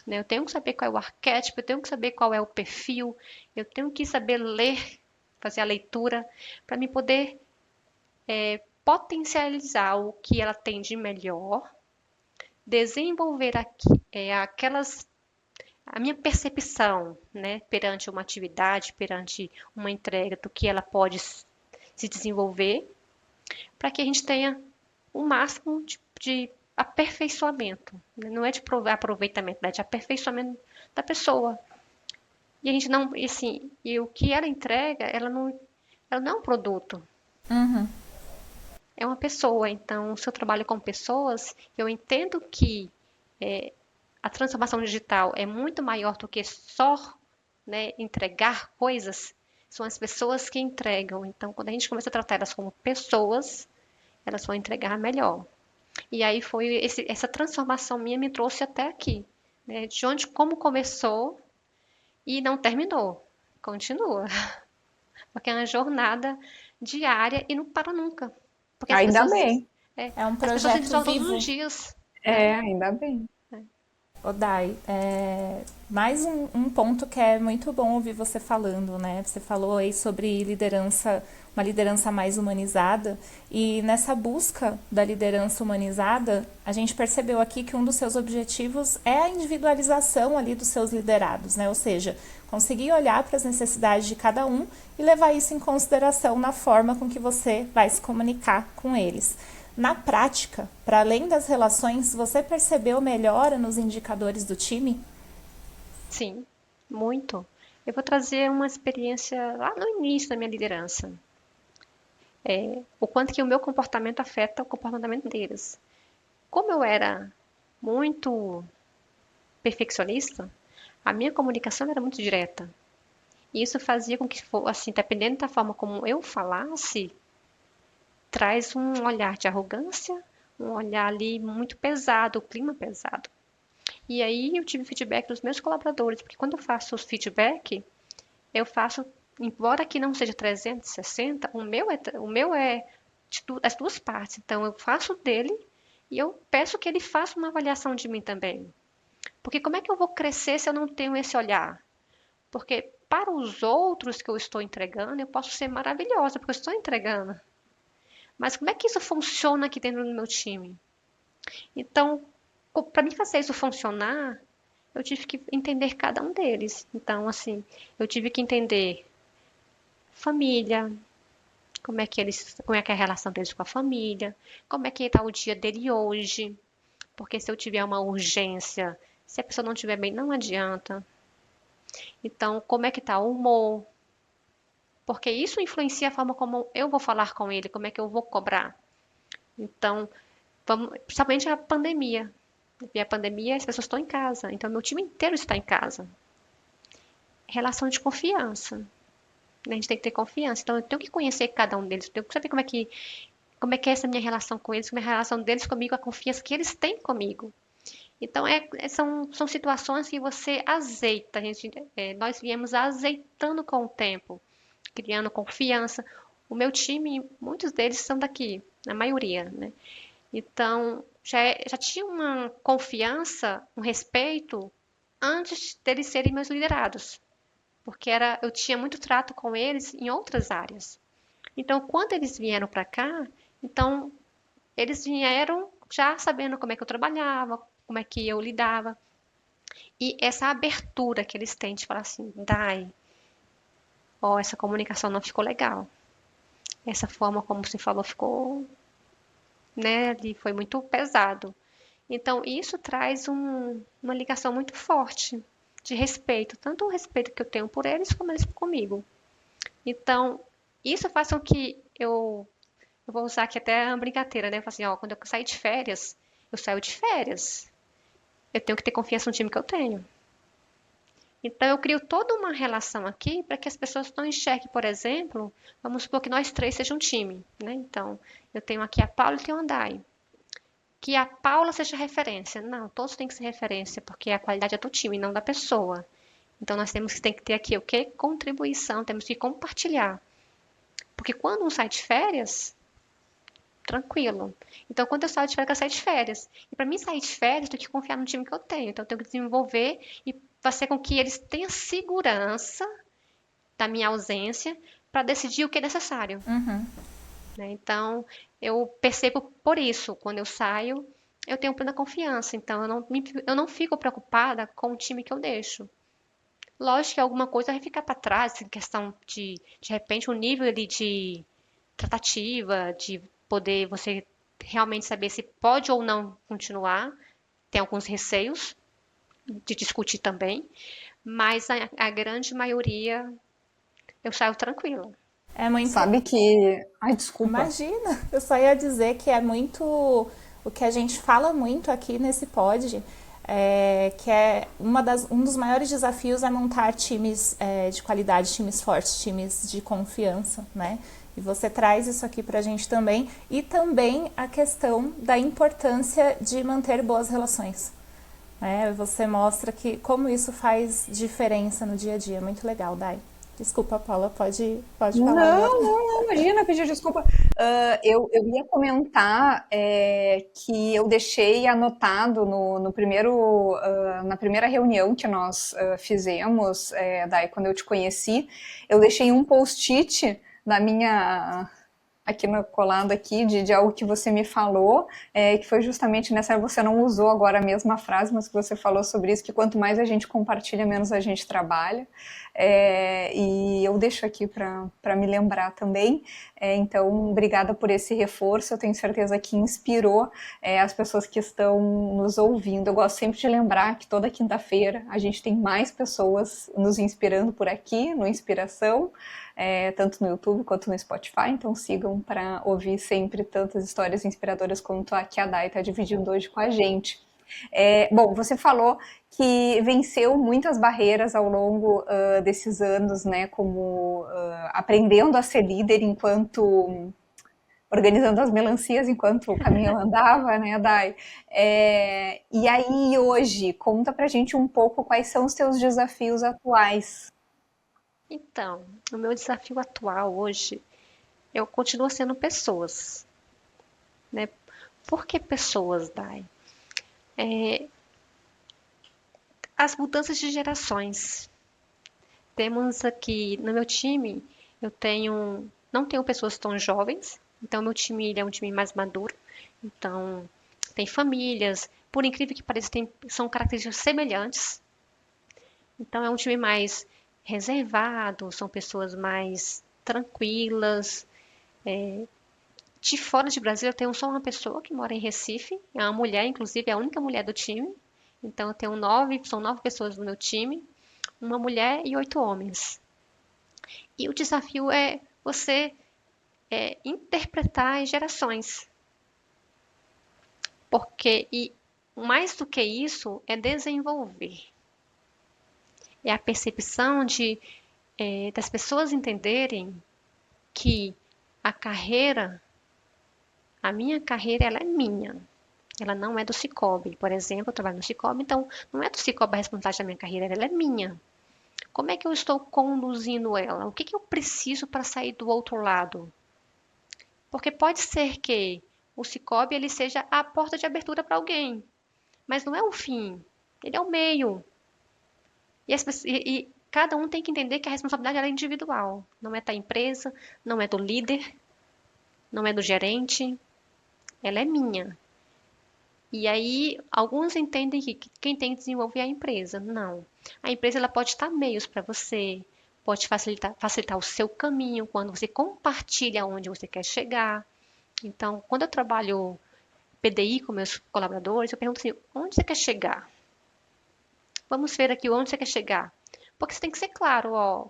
né? Eu tenho que saber qual é o arquétipo, eu tenho que saber qual é o perfil, eu tenho que saber ler, fazer a leitura, para me poder potencializar o que ela tem de melhor, desenvolver a minha percepção, né, perante uma atividade, perante uma entrega do que ela pode se desenvolver, para que a gente tenha o máximo de aperfeiçoamento. Não é de aproveitamento, é de aperfeiçoamento da pessoa. E a gente não, assim, e o que ela entrega, ela não é um produto, Uhum. é uma pessoa. Então, se eu trabalho com pessoas, eu entendo que a transformação digital é muito maior do que só, né, entregar coisas. São as pessoas que entregam. Então, quando a gente começa a tratar elas como pessoas, elas vão entregar melhor. E aí foi essa transformação minha me trouxe até aqui, né? De onde, como começou e não terminou. Continua. Porque é uma jornada diária e não para nunca. Porque Ainda bem. É um as pessoas se projeto desenvolvem todos vivo. os dias. Ainda bem. Dai, mais um ponto que é muito bom ouvir você falando, né? Você falou aí sobre liderança, uma liderança mais humanizada, e nessa busca da liderança humanizada, a gente percebeu aqui que um dos seus objetivos é a individualização ali dos seus liderados, né? Ou seja, conseguir olhar para as necessidades de cada um e levar isso em consideração na forma com que você vai se comunicar com eles. Na prática, para além das relações, você percebeu melhora nos indicadores do time? Sim, muito. Eu vou trazer uma experiência lá no início da minha liderança. O quanto que o meu comportamento afeta o comportamento deles. Como eu era muito perfeccionista, a minha comunicação era muito direta. E isso fazia com que, assim, dependendo da forma como eu falasse, traz um olhar de arrogância, um olhar ali muito pesado, o clima pesado. E aí eu tive feedback dos meus colaboradores, porque quando eu faço os feedback, eu faço, embora que não seja 360, o meu é as duas partes. Então eu faço dele e eu peço que ele faça uma avaliação de mim também. Porque como é que eu vou crescer se eu não tenho esse olhar? Porque para os outros que eu estou entregando, eu posso ser maravilhosa, porque eu estou entregando. Mas como é que isso funciona aqui dentro do meu time? Então, para mim fazer isso funcionar, eu tive que entender cada um deles. Então, assim, eu tive que entender família, como é que é a relação deles com a família, como é que está o dia dele hoje, porque se eu tiver uma urgência, se a pessoa não estiver bem, não adianta. Então, como é que está o humor? Porque isso influencia a forma como eu vou falar com ele, como é que eu vou cobrar. Então, principalmente a pandemia. E a pandemia, as pessoas estão em casa, então meu time inteiro está em casa. Relação de confiança. Né? A gente tem que ter confiança. Então eu tenho que conhecer cada um deles, eu tenho que saber como é que é essa minha relação com eles, como é a relação deles comigo, a confiança que eles têm comigo. Então são situações que você azeita. Nós viemos azeitando com o tempo, criando confiança. O meu time, muitos deles são daqui, a maioria, né? Então, já tinha uma confiança, um respeito antes deles serem meus liderados, porque eu tinha muito trato com eles em outras áreas. Então, quando eles vieram para cá, então eles vieram já sabendo como é que eu trabalhava, como é que eu lidava, e essa abertura que eles têm de falar assim, Dai, ó, essa comunicação não ficou legal. Essa forma como você falou ficou, né, ali foi muito pesado. Então, isso traz uma ligação muito forte de respeito, tanto o respeito que eu tenho por eles, como eles comigo. Então, isso faz com que eu vou usar aqui até uma brincadeira, né? Eu falo assim, ó, quando eu sair de férias, eu saio de férias. Eu tenho que ter confiança no time que eu tenho. Então, eu crio toda uma relação aqui para que as pessoas não enxerguem, por exemplo, vamos supor que nós três sejam um time, né? Então, eu tenho aqui a Paula e tenho a Andai. Que a Paula seja referência. Não, todos têm que ser referência, porque a qualidade é do time, não da pessoa. Então nós tem que ter aqui o quê? Contribuição, temos que compartilhar. Porque quando um sai de férias, tranquilo. Então quando eu saio de férias, eu saio de férias. E para mim sair de férias, eu tenho que confiar no time que eu tenho. Então eu tenho que desenvolver e fazer com que eles tenham segurança da minha ausência para decidir o que é necessário. Uhum. Né? Então eu percebo por isso, quando eu saio, eu tenho plena confiança, então eu não fico preocupada com o time que eu deixo. Lógico que alguma coisa vai ficar para trás, em questão de repente, o nível ali de tratativa, de poder você realmente saber se pode ou não continuar. Tem alguns receios de discutir também, mas a grande maioria eu saio tranquila. É muito. Sabe que. Ai, desculpa. Imagina, eu só ia dizer que é muito o que a gente fala muito aqui nesse pod, que é um dos maiores desafios é montar times de qualidade, times fortes, times de confiança, né? E você traz isso aqui pra gente também. E também a questão da importância de manter boas relações. Né? Você mostra que como isso faz diferença no dia a dia. Muito legal, Dai. Desculpa, Paula, pode falar agora. Não, imagina pedir desculpa. Eu ia comentar que eu deixei anotado no primeiro, na primeira reunião que nós fizemos, daí quando eu te conheci, eu deixei um post-it na minha aqui no colado aqui de algo que você me falou, que foi justamente nessa, você não usou agora a mesma frase, mas que você falou sobre isso, que quanto mais a gente compartilha, menos a gente trabalha. E eu deixo aqui para me lembrar também. Então, obrigada por esse reforço, eu tenho certeza que inspirou as pessoas que estão nos ouvindo. Eu gosto sempre de lembrar que toda quinta-feira a gente tem mais pessoas nos inspirando por aqui, no Inspiração, tanto no YouTube quanto no Spotify, então sigam para ouvir sempre tantas histórias inspiradoras quanto a que a Dai está dividindo hoje com a gente. Bom, você falou que venceu muitas barreiras ao longo desses anos, né, como aprendendo a ser líder enquanto organizando as melancias enquanto o caminhão andava, né, Dai? E aí hoje, conta pra gente um pouco quais são os teus desafios atuais. Então, o meu desafio atual hoje, eu continuo sendo pessoas, né? Por que pessoas, Dai? As mudanças de gerações. Temos aqui no meu time, não tenho pessoas tão jovens, então meu time ele é um time mais maduro. Então, tem famílias, por incrível que pareça, são características semelhantes. Então, é um time mais reservado, são pessoas mais tranquilas. De fora de Brasil, eu tenho só uma pessoa que mora em Recife, é uma mulher, inclusive, é a única mulher do time. Então, eu tenho são 9 pessoas no meu time, uma mulher e 8 homens. E o desafio é você interpretar as gerações. E mais do que isso, é desenvolver. É a percepção das pessoas entenderem que a carreira, a minha carreira, ela é minha. Ela não é do Cicobi. Por exemplo, eu trabalho no Cicobi, então não é do Cicobi a responsabilidade da minha carreira, ela é minha. Como é que eu estou conduzindo ela? O que eu preciso para sair do outro lado? Porque pode ser que o Cicobi ele seja a porta de abertura para alguém, mas não é o fim, ele é o meio. E cada um tem que entender que a responsabilidade é individual, não é da empresa, não é do líder, não é do gerente, ela é minha. E aí, alguns entendem que quem tem que desenvolver é a empresa. Não. A empresa ela pode estar meios para você, pode facilitar o seu caminho quando você compartilha onde você quer chegar. Então, quando eu trabalho PDI com meus colaboradores, eu pergunto assim: onde você quer chegar? Vamos ver aqui onde você quer chegar. Porque você tem que ser claro, ó.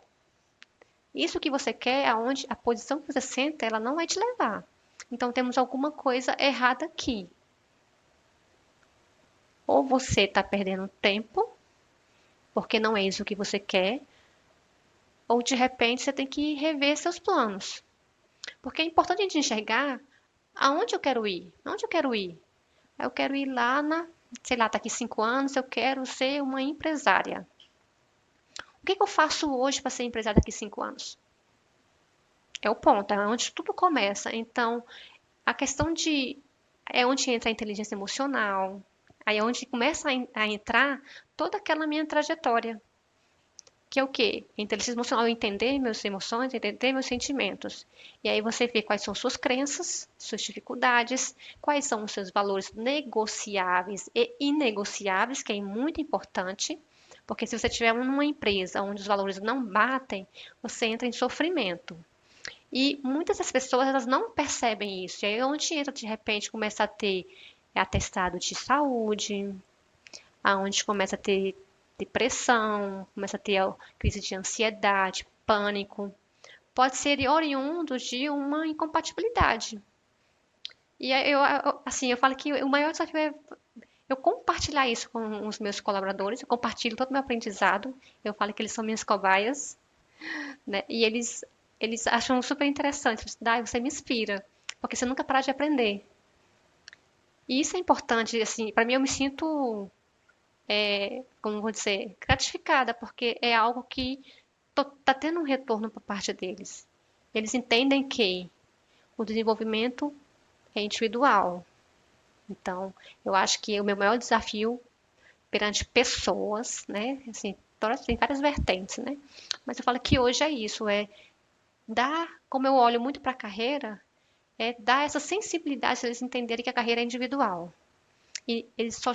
Isso que você quer, a posição que você senta, ela não vai te levar. Então, temos alguma coisa errada aqui. Ou você está perdendo tempo, porque não é isso que você quer, ou de repente você tem que rever seus planos. Porque é importante a gente enxergar aonde eu quero ir. Aonde eu quero ir? Eu quero ir lá sei lá, daqui 5 anos eu quero ser uma empresária. O que eu faço hoje para ser empresária daqui 5 anos? É o ponto, é onde tudo começa. Então, a questão é onde entra a inteligência emocional, aí é onde começa a entrar toda aquela minha trajetória, que é o quê? Inteligência emocional, entender meus emoções, entender meus sentimentos. E aí você vê quais são suas crenças, suas dificuldades, quais são os seus valores negociáveis e inegociáveis, que é muito importante, porque se você estiver numa empresa onde os valores não batem, você entra em sofrimento. E muitas das pessoas elas não percebem isso. E aí onde entra de repente começa a ter atestado de saúde, aonde começa a ter depressão, começa a ter crise de ansiedade, pânico. Pode ser oriundo de uma incompatibilidade. E assim, eu falo que o maior desafio é eu compartilhar isso com os meus colaboradores, eu compartilho todo o meu aprendizado, eu falo que eles são minhas cobaias, né? E eles acham super interessante. Dai, você me inspira, porque você nunca para de aprender. E isso é importante, assim, para mim eu me sinto, como vou dizer, gratificada, porque é algo que tá tendo um retorno por parte deles. Eles entendem que o desenvolvimento é individual. Então, eu acho que o meu maior desafio perante pessoas, né, assim, tem várias vertentes, né? Mas eu falo que hoje é isso, é dar, como eu olho muito para a carreira, é dar essa sensibilidade para eles entenderem que a carreira é individual. E ele só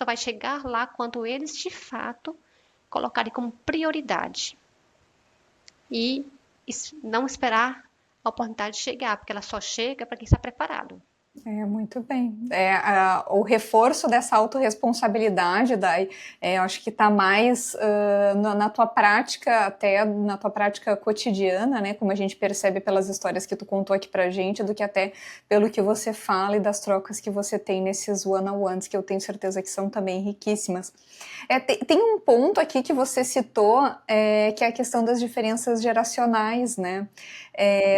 vai chegar lá quando eles de fato colocarem como prioridade. E não esperar a oportunidade de chegar, porque ela só chega para quem está preparado. Muito bem. O reforço dessa autorresponsabilidade, Dai, eu acho que está mais na tua prática, até na tua prática cotidiana, né? Como a gente percebe pelas histórias que tu contou aqui pra gente, do que até pelo que você fala e das trocas que você tem nesses one-on-ones, que eu tenho certeza que são também riquíssimas. Tem um ponto aqui que você citou, que é a questão das diferenças geracionais, né?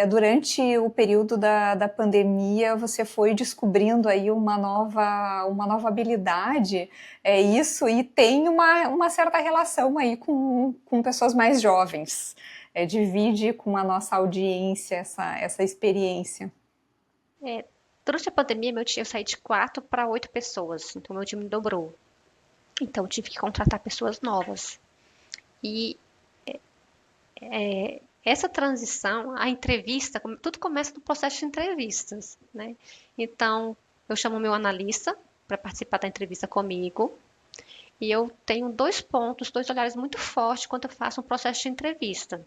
Durante o período da pandemia, você foi descobrindo aí uma nova habilidade, isso, e tem uma certa relação aí com pessoas mais jovens. Divide com a nossa audiência essa experiência. Durante a pandemia, eu saí de 4 para 8 pessoas, então meu time dobrou. Então eu tive que contratar pessoas novas. E essa transição, a entrevista, tudo começa no processo de entrevistas, né? Então, eu chamo o meu analista para participar da entrevista comigo. E eu tenho dois olhares muito fortes quando eu faço um processo de entrevista.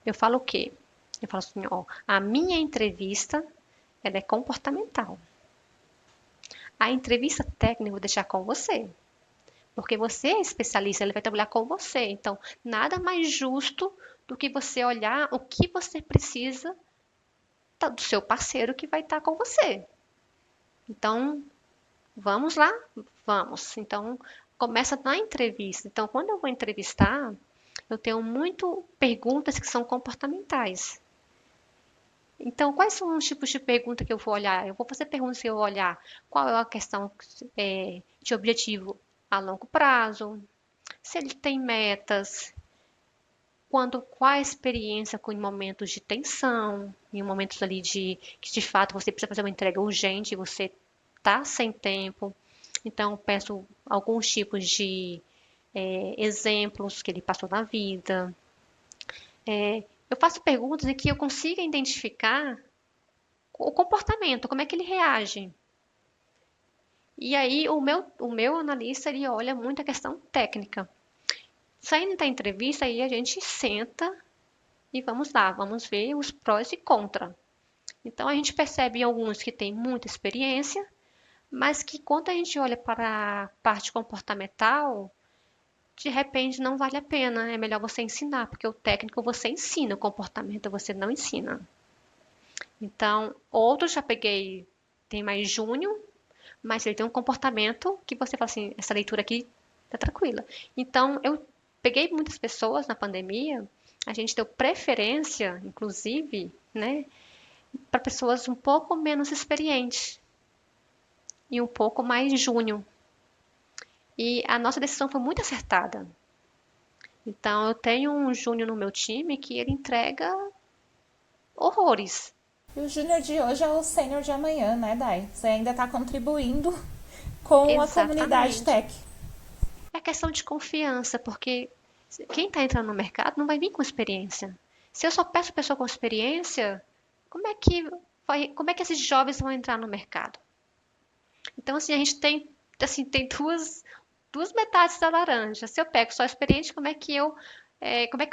Eu falo o quê? Eu falo assim, ó, a minha entrevista, ela é comportamental. A entrevista técnica eu vou deixar com você. Porque você é especialista, ele vai trabalhar com você. Então, nada mais justo do que você olhar o que você precisa do seu parceiro que vai estar com você. Então, vamos lá? Vamos. Então, começa na entrevista. Então, quando eu vou entrevistar, eu tenho muito perguntas que são comportamentais. Então, quais são os tipos de pergunta que eu vou olhar? Eu vou fazer perguntas que eu vou olhar qual é a questão de objetivo a longo prazo, se ele tem metas, qual a experiência em momentos de tensão, em momentos ali que de fato você precisa fazer uma entrega urgente e você está sem tempo. Então, eu peço alguns tipos de exemplos que ele passou na vida. Eu faço perguntas em que eu consiga identificar o comportamento, como é que ele reage. E aí o meu analista ele olha muito a questão técnica. Saindo da entrevista, aí a gente senta e vamos lá, vamos ver os prós e contras. Então a gente percebe alguns que têm muita experiência, mas que quando a gente olha para a parte comportamental, de repente não vale a pena, é melhor você ensinar, porque o técnico você ensina, o comportamento você não ensina. Então, outros já peguei, tem mais júnior, mas ele tem um comportamento que você fala assim, essa leitura aqui tá tranquila. Então, eu peguei muitas pessoas na pandemia, a gente deu preferência, inclusive, né, para pessoas um pouco menos experientes e um pouco mais júnior. E a nossa decisão foi muito acertada. Então, eu tenho um júnior no meu time que ele entrega horrores. E o júnior de hoje é o sênior de amanhã, né, Dai? Você ainda está contribuindo com a comunidade tech. É questão de confiança, porque Quem está entrando no mercado não vai vir com experiência. Se eu só peço pessoa com experiência, como é que como é que esses jovens vão entrar no mercado? Então, assim, a gente tem, assim, tem duas metades da laranja. Se eu pego só experiente, como é que eu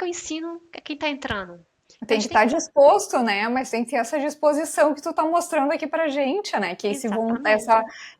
ensino quem está entrando? Então, a Tem que gente tem estar que... disposto, né? Mas tem que ter essa disposição que tu tá mostrando aqui pra gente, né? Que Exatamente.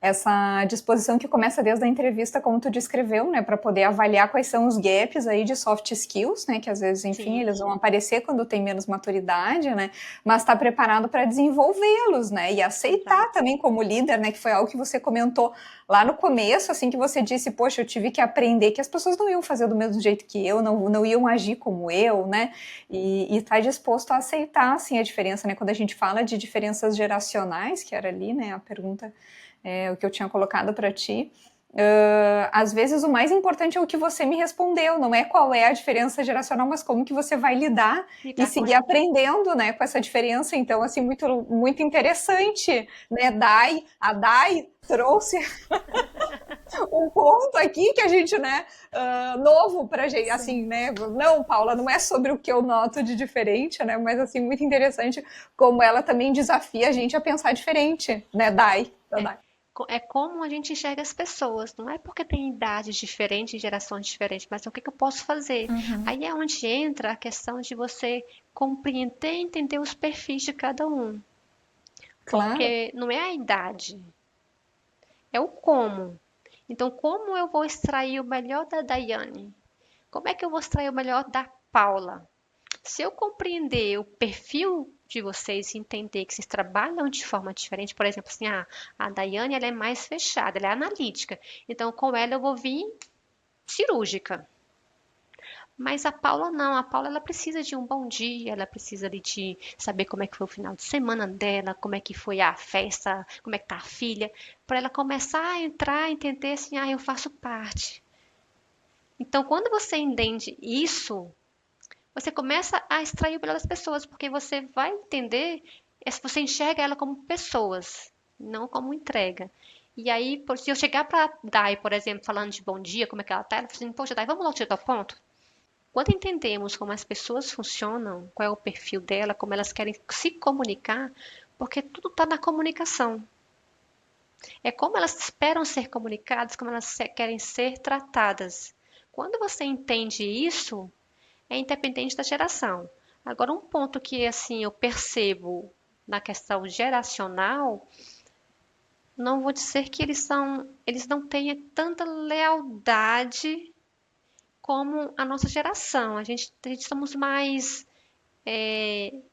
essa disposição que começa desde a entrevista, como tu descreveu, né? Para poder avaliar quais são os gaps aí de soft skills, né? Que às vezes, enfim, Sim, eles vão aparecer quando tem menos maturidade, né? Mas tá preparado para desenvolvê-los, né? E aceitar exato. também como líder, né? Que foi algo que você comentou lá no começo, assim, que você disse, poxa, eu tive que aprender que as pessoas não iam fazer do mesmo jeito que eu, não iam agir como eu, né? E tá disposto a aceitar, assim, a diferença, né? Quando a gente fala de diferenças geracionais, que era ali, né, a pergunta, o que eu tinha colocado para ti, às vezes o mais importante é o que você me respondeu, não é qual é a diferença geracional, mas como que você vai lidar e Lidar com seguir ela. aprendendo, né, com essa diferença. Então, assim, muito interessante, né, a Dai trouxe um ponto aqui que a gente, né, novo pra gente, assim, Sim. né, não, Paula, não é sobre o que eu noto de diferente, né, mas, assim, muito interessante como ela também desafia a gente a pensar diferente, né, Dai. É como a gente enxerga as pessoas. Não é porque tem idades diferentes, gerações diferentes, mas é o que eu posso fazer. Uhum. Aí é onde entra a questão de você compreender e entender os perfis de cada um. Claro, Porque não é a idade, é o como. Então, como eu vou extrair o melhor da Daiane? Como é que eu vou extrair o melhor da Paula? Se eu compreender o perfil de vocês e entender que vocês trabalham de forma diferente, por exemplo, assim, a Daiane ela é mais fechada, ela é analítica. Então, com ela eu vou vir cirúrgica. Mas a Paula não, a Paula ela precisa de um bom dia, ela precisa de saber como é que foi o final de semana dela, como é que foi a festa, como é que tá a filha, para ela começar a entrar e entender assim, eu faço parte. Então, quando você entende isso, você começa a extrair o melhor das pessoas, porque você vai entender, se você enxerga ela como pessoas, não como entrega. E aí, se eu chegar para Dai, por exemplo, falando de bom dia, como é que ela tá, ela fala assim, poxa, Dai, vamos logo direto ao ponto? Quando entendemos como as pessoas funcionam, qual é o perfil dela, como elas querem se comunicar, porque tudo está na comunicação. É como elas esperam ser comunicadas, como elas querem ser tratadas. Quando você entende isso, é independente da geração. Agora, um ponto que assim eu percebo na questão geracional, não vou dizer que eles não tenham tanta lealdade como a nossa geração. A gente somos mais,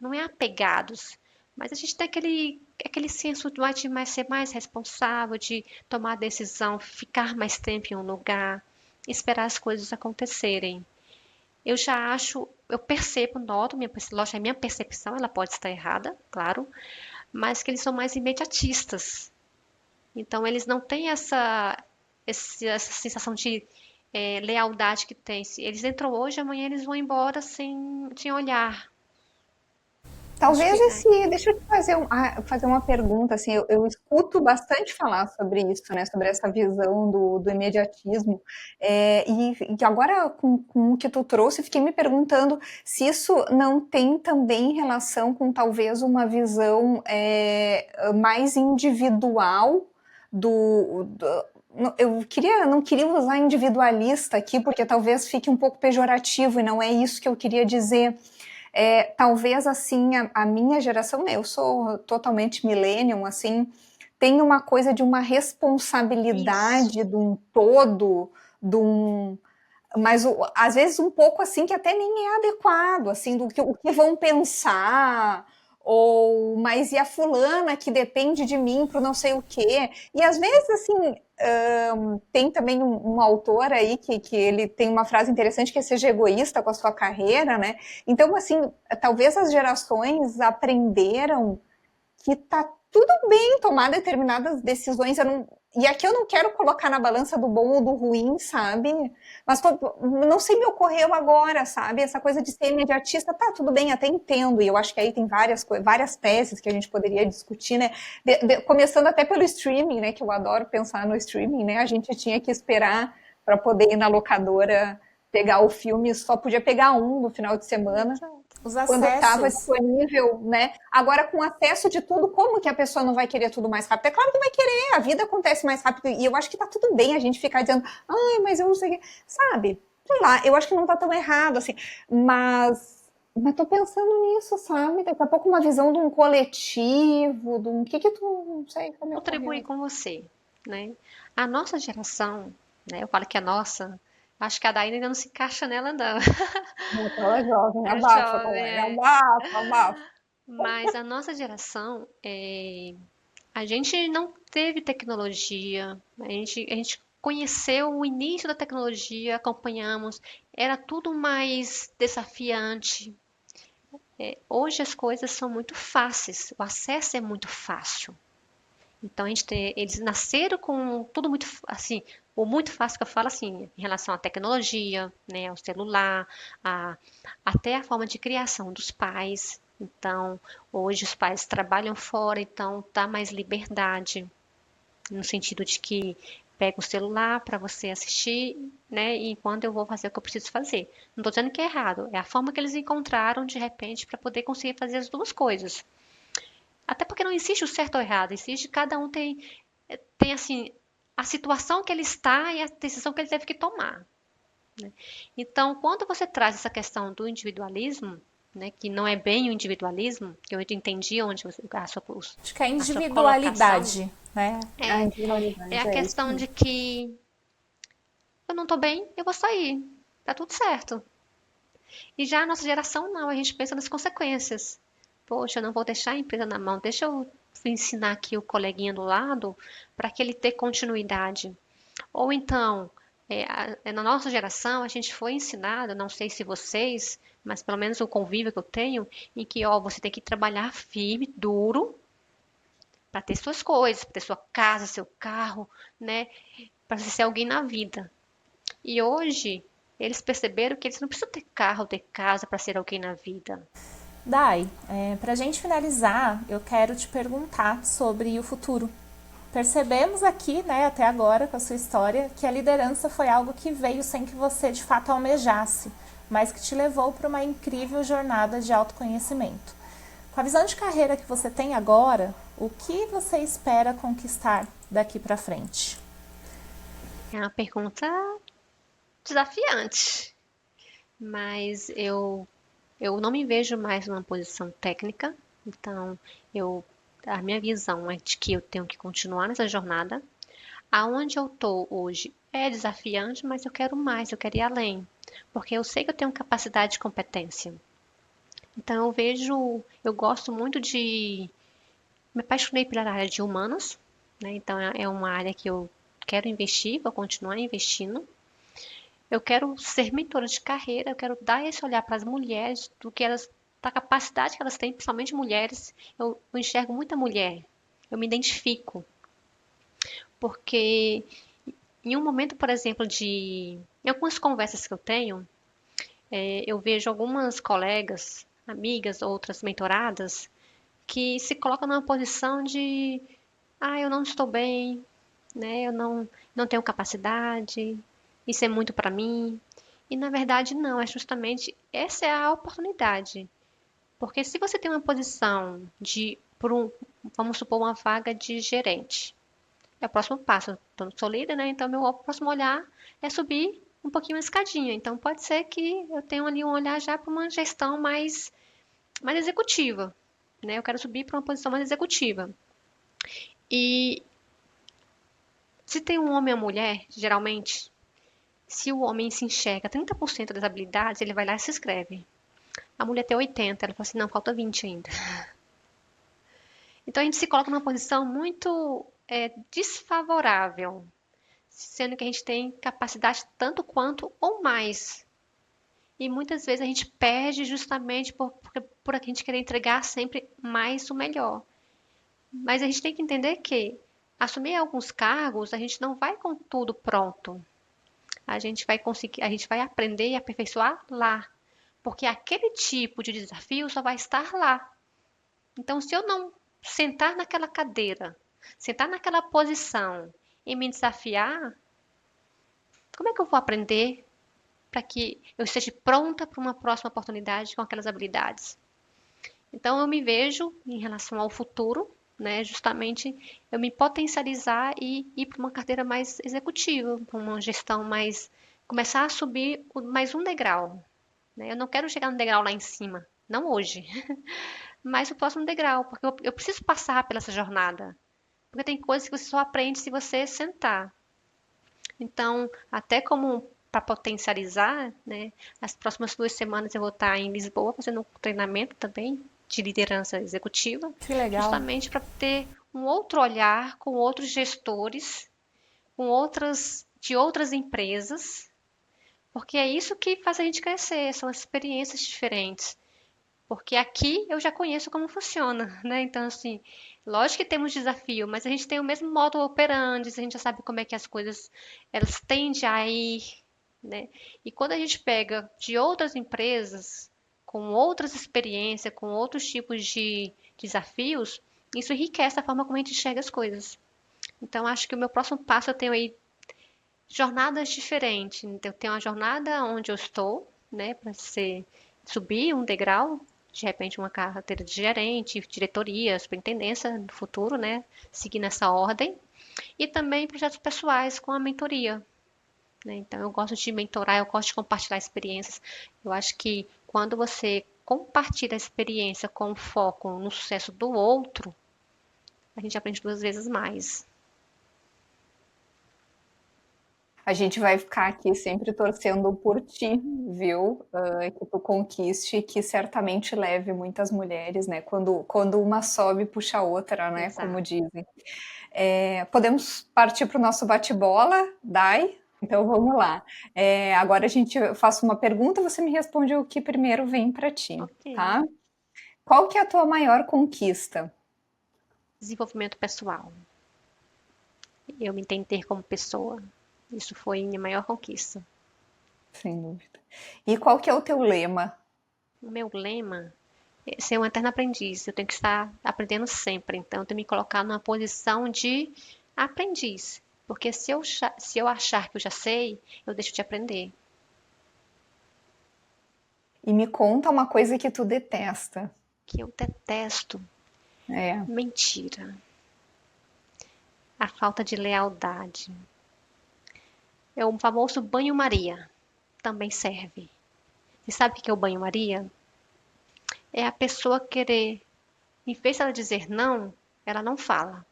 não é apegados, mas a gente tem aquele senso de mais, ser mais responsável, de tomar decisão, ficar mais tempo em um lugar, esperar as coisas acontecerem. Eu já acho, eu percebo, noto, lógico, a minha percepção, ela pode estar errada, claro, mas que eles são mais imediatistas. Então, eles não têm essa sensação de lealdade que tem. Se eles entram hoje, amanhã eles vão embora sem olhar. Acho talvez que deixa eu te fazer uma pergunta, assim, eu escuto bastante falar sobre isso, né, sobre essa visão do imediatismo, e agora com o que tu trouxe, fiquei me perguntando se isso não tem também relação com talvez uma visão mais individual eu não queria usar individualista aqui, porque talvez fique um pouco pejorativo, e não é isso que eu queria dizer. Talvez assim a minha geração, né, eu sou totalmente millennium, assim, tem uma coisa de uma isso. responsabilidade de um todo, de um, mas às vezes um pouco assim que até nem é adequado, assim, do que o que vão pensar, ou mas e a fulana que depende de mim para não sei o quê. E às vezes assim, tem também um autor aí que ele tem uma frase interessante que é seja egoísta com a sua carreira, né? Então, assim, talvez as gerações aprenderam que tá tudo bem tomar determinadas decisões. E aqui eu não quero colocar na balança do bom ou do ruim, sabe? Mas não sei, me ocorreu agora, sabe? Essa coisa de ser imediatista, tá, tudo bem, até entendo. E eu acho que aí tem várias teses que a gente poderia discutir, né? Começando até pelo streaming, né? Que eu adoro pensar no streaming, né? A gente tinha que esperar para poder ir na locadora pegar o filme, só podia pegar um no final de semana, Os quando estava acessos. disponível, né? Agora, com acesso de tudo, como que a pessoa não vai querer tudo mais rápido? É claro que vai querer, a vida acontece mais rápido, e eu acho que tá tudo bem a gente ficar dizendo, ai, mas eu não sei o que, sabe? Sei lá, eu acho que não tá tão errado, assim, mas tô pensando nisso, sabe? Daqui a pouco uma visão de um coletivo, de um que tu, não sei, como me Contribuir ocorreu. com você, né? A nossa geração, né? Eu falo que a nossa, acho que a Daína ainda não se encaixa nela, não. Aquela jovem, É abafa, jovem, colega, é. abafa, abafa. Mas a nossa geração, a gente não teve tecnologia, a gente conheceu o início da tecnologia, acompanhamos, era tudo mais desafiante. Hoje as coisas são muito fáceis, o acesso é muito fácil. Então eles nasceram com tudo muito assim, o muito fácil que eu falo assim, em relação à tecnologia, né, ao celular, a, até a forma de criação dos pais. Então, hoje os pais trabalham fora, então dá mais liberdade, no sentido de que pega o celular para você assistir, né, enquanto eu vou fazer o que eu preciso fazer. Não estou dizendo que é errado, é a forma que eles encontraram de repente para poder conseguir fazer as duas coisas. Até porque não existe o certo ou errado, existe cada um tem assim a situação que ele está e a decisão que ele teve que tomar. Então, quando você traz essa questão do individualismo, né, que não é bem o individualismo, que eu entendi onde Acho que é a a sua colocação, individualidade, né? A é individualidade, a é isso questão mesmo. de que eu não estou bem, eu vou sair, tá tudo certo. E já a nossa geração não, a gente pensa nas consequências. Poxa, eu não vou deixar a empresa na mão, deixa eu ensinar aqui o coleguinha do lado para que ele tenha continuidade. Ou então, na nossa geração, a gente foi ensinado, não sei se vocês, mas pelo menos o convívio que eu tenho, em que ó, você tem que trabalhar firme, duro, para ter suas coisas, para ter sua casa, seu carro, né? Para você ser alguém na vida. E hoje, eles perceberam que eles não precisam ter carro, ter casa para ser alguém na vida. Dai, para a gente finalizar, eu quero te perguntar sobre o futuro. Percebemos aqui, né, até agora, com a sua história, que a liderança foi algo que veio sem que você de fato almejasse, mas que te levou para uma incrível jornada de autoconhecimento. Com a visão de carreira que você tem agora, o que você espera conquistar daqui para frente? É uma pergunta desafiante, mas eu não me vejo mais numa posição técnica, então eu a minha visão é de que eu tenho que continuar nessa jornada. Aonde eu estou hoje é desafiante, mas eu quero mais, eu quero ir além, porque eu sei que eu tenho capacidade e competência. Então eu gosto muito me apaixonei pela área de humanos, né? Então é uma área que eu quero investir, vou continuar investindo. Eu quero ser mentora de carreira, eu quero dar esse olhar para as mulheres, do que elas, da capacidade que elas têm, principalmente mulheres. Eu enxergo muita mulher, eu me identifico, porque em um momento, por exemplo, em algumas conversas que eu tenho, eu vejo algumas colegas, amigas, outras mentoradas, que se colocam numa posição de, eu não estou bem, né? Eu não tenho capacidade, isso é muito para mim. E na verdade não, é justamente essa é a oportunidade. Porque se você tem uma posição vamos supor, uma vaga de gerente, é o próximo passo. Eu sou líder, né? Então meu próximo olhar é subir um pouquinho a escadinha. Então pode ser que eu tenha ali um olhar já para uma gestão mais executiva, né? Eu quero subir para uma posição mais executiva. E se tem um homem e uma mulher, geralmente, se o homem se enxerga 30% das habilidades, ele vai lá e se inscreve. A mulher tem 80, ela fala assim, não, falta 20 ainda. Então a gente se coloca numa posição muito desfavorável, sendo que a gente tem capacidade tanto quanto ou mais. E muitas vezes a gente perde justamente por a gente querer entregar sempre mais o melhor. Mas a gente tem que entender que assumir alguns cargos, a gente não vai com tudo pronto. A gente vai conseguir, a gente vai aprender e aperfeiçoar lá, porque aquele tipo de desafio só vai estar lá. Então, se eu não sentar naquela cadeira, sentar naquela posição e me desafiar, como é que eu vou aprender? para que eu esteja pronta para uma próxima oportunidade com aquelas habilidades. Então, eu me vejo em relação ao futuro, né, justamente eu me potencializar e ir para uma carteira mais executiva, para uma gestão mais, começar a subir mais um degrau, né? Eu não quero chegar no degrau lá em cima, não hoje, mas o próximo degrau, porque eu preciso passar pela essa jornada, porque tem coisas que você só aprende se você sentar. Então, até como para potencializar, né? As próximas 2 semanas eu vou estar em Lisboa fazendo um treinamento também de liderança executiva, Que legal. justamente para ter um outro olhar com outros gestores, com outras de outras empresas, porque é isso que faz a gente crescer, são as experiências diferentes. Porque aqui eu já conheço como funciona, né? Então, assim, lógico que temos desafio, mas a gente tem o mesmo modo operandi, a gente já sabe como é que as coisas elas tendem a ir, né? E quando a gente pega de outras empresas, com outras experiências, com outros tipos de desafios, isso enriquece a forma como a gente enxerga as coisas. Então, acho que o meu próximo passo eu tenho aí jornadas diferentes. Então, eu tenho uma jornada onde eu estou, né, para ser subir um degrau, de repente uma carteira de gerente, diretoria, superintendência no futuro, né, seguir nessa ordem. E também projetos pessoais com a mentoria, né? Então, eu gosto de mentorar, eu gosto de compartilhar experiências. Eu acho que quando você compartilha a experiência com foco no sucesso do outro, a gente aprende 2 vezes mais. A gente vai ficar aqui sempre torcendo por ti, viu? Que tu conquiste, que certamente leve muitas mulheres, né? Quando uma sobe, puxa a outra, né? Como Exato. dizem. Podemos partir para o nosso bate-bola, Dai? Então vamos lá. Agora a gente faço uma pergunta, você me responde o que primeiro vem para ti, Ok. tá? Qual que é a tua maior conquista? Desenvolvimento pessoal. Eu me entender como pessoa. Isso foi minha maior conquista. Sem dúvida. E qual que é o teu lema? O meu lema é ser um eterno aprendiz. Eu tenho que estar aprendendo sempre. Então, eu tenho que me colocar numa posição de aprendiz. Porque se eu achar que eu já sei, eu deixo de aprender. E me conta uma coisa que tu detesta. Que eu detesto É, mentira. A falta de lealdade. É o famoso banho-maria. Também serve. Você sabe o que é o banho-maria? É a pessoa querer, em vez de ela dizer não, ela não fala.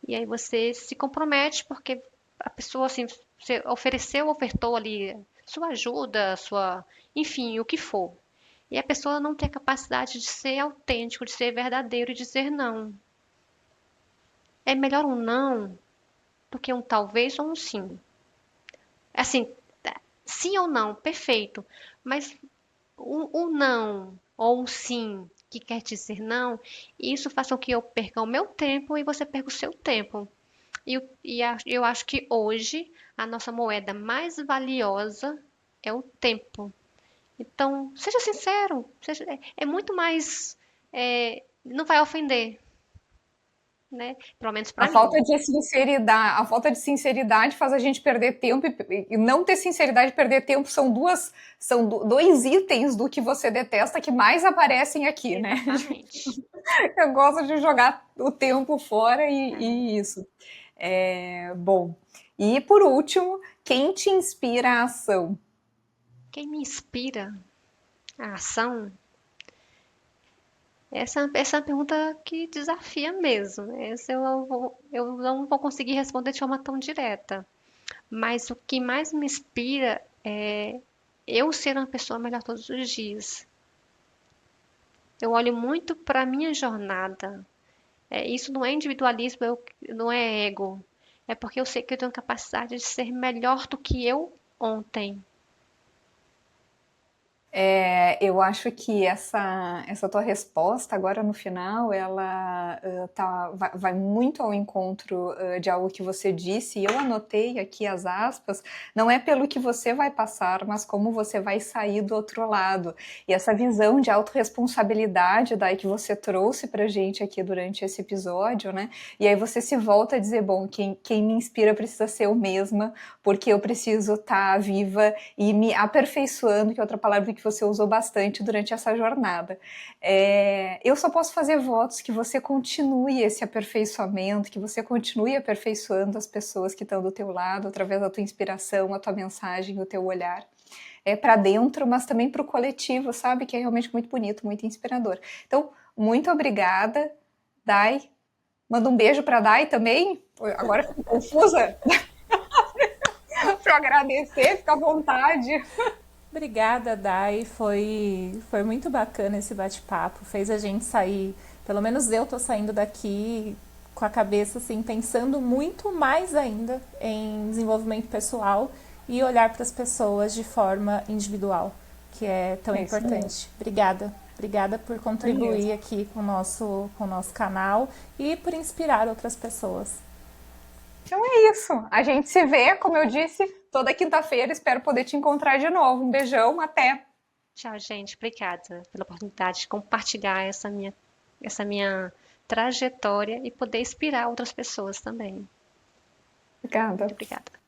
E aí você se compromete porque a pessoa assim, você ofereceu, ofertou ali sua ajuda, sua, enfim, o que for. E a pessoa não tem a capacidade de ser autêntico, de ser verdadeiro e dizer não. É melhor um não do que um talvez ou um sim. Assim, sim ou não, perfeito. Mas um não ou um sim que quer dizer não, isso faz com que eu perca o meu tempo e você perca o seu tempo. Eu acho que hoje a nossa moeda mais valiosa é o tempo. Então, seja sincero, é muito mais. Não vai ofender, né? Pelo menos a para falta mim. de sinceridade, a falta de sinceridade faz a gente perder tempo e não ter sinceridade e perder tempo são dois itens do que você detesta que mais aparecem aqui, né? Exatamente. Eu gosto de jogar o tempo fora É. e isso. Bom, e por último, quem te inspira a ação? Quem me inspira a ação? Essa é uma pergunta que desafia mesmo, né? Essa eu não vou conseguir responder de forma tão direta. Mas o que mais me inspira é eu ser uma pessoa melhor todos os dias. Eu olho muito para a minha jornada. Isso não é individualismo, não é ego. É porque eu sei que eu tenho capacidade de ser melhor do que eu ontem. Eu acho que essa tua resposta agora no final, ela vai muito ao encontro de algo que você disse, e eu anotei aqui as aspas, não é pelo que você vai passar, mas como você vai sair do outro lado. E essa visão de autorresponsabilidade daí que você trouxe pra gente aqui durante esse episódio, né? E aí você se volta a dizer, bom, quem me inspira precisa ser eu mesma, porque eu preciso estar viva e me aperfeiçoando, que é outra palavra que você usou bastante durante essa jornada. Eu só posso fazer votos que você continue esse aperfeiçoamento, que você continue aperfeiçoando as pessoas que estão do teu lado, através da tua inspiração, a tua mensagem, o teu olhar. Para dentro, mas também para o coletivo, sabe? Que é realmente muito bonito, muito inspirador. Então, muito obrigada, Dai. Manda um beijo para Dai também. Agora fico confusa para agradecer, fica à vontade. Obrigada, Dai. Foi muito bacana esse bate-papo. Fez a gente sair, pelo menos eu tô saindo daqui com a cabeça assim, pensando muito mais ainda em desenvolvimento pessoal e olhar para as pessoas de forma individual, que é tão importante. Obrigada. Obrigada por contribuir aqui com o nosso canal e por inspirar outras pessoas. Então é isso. A gente se vê, como eu disse, toda quinta-feira. Espero poder te encontrar de novo. Um beijão, até. Tchau, gente. Obrigada pela oportunidade de compartilhar essa minha trajetória e poder inspirar outras pessoas também. Obrigada. Muito obrigada.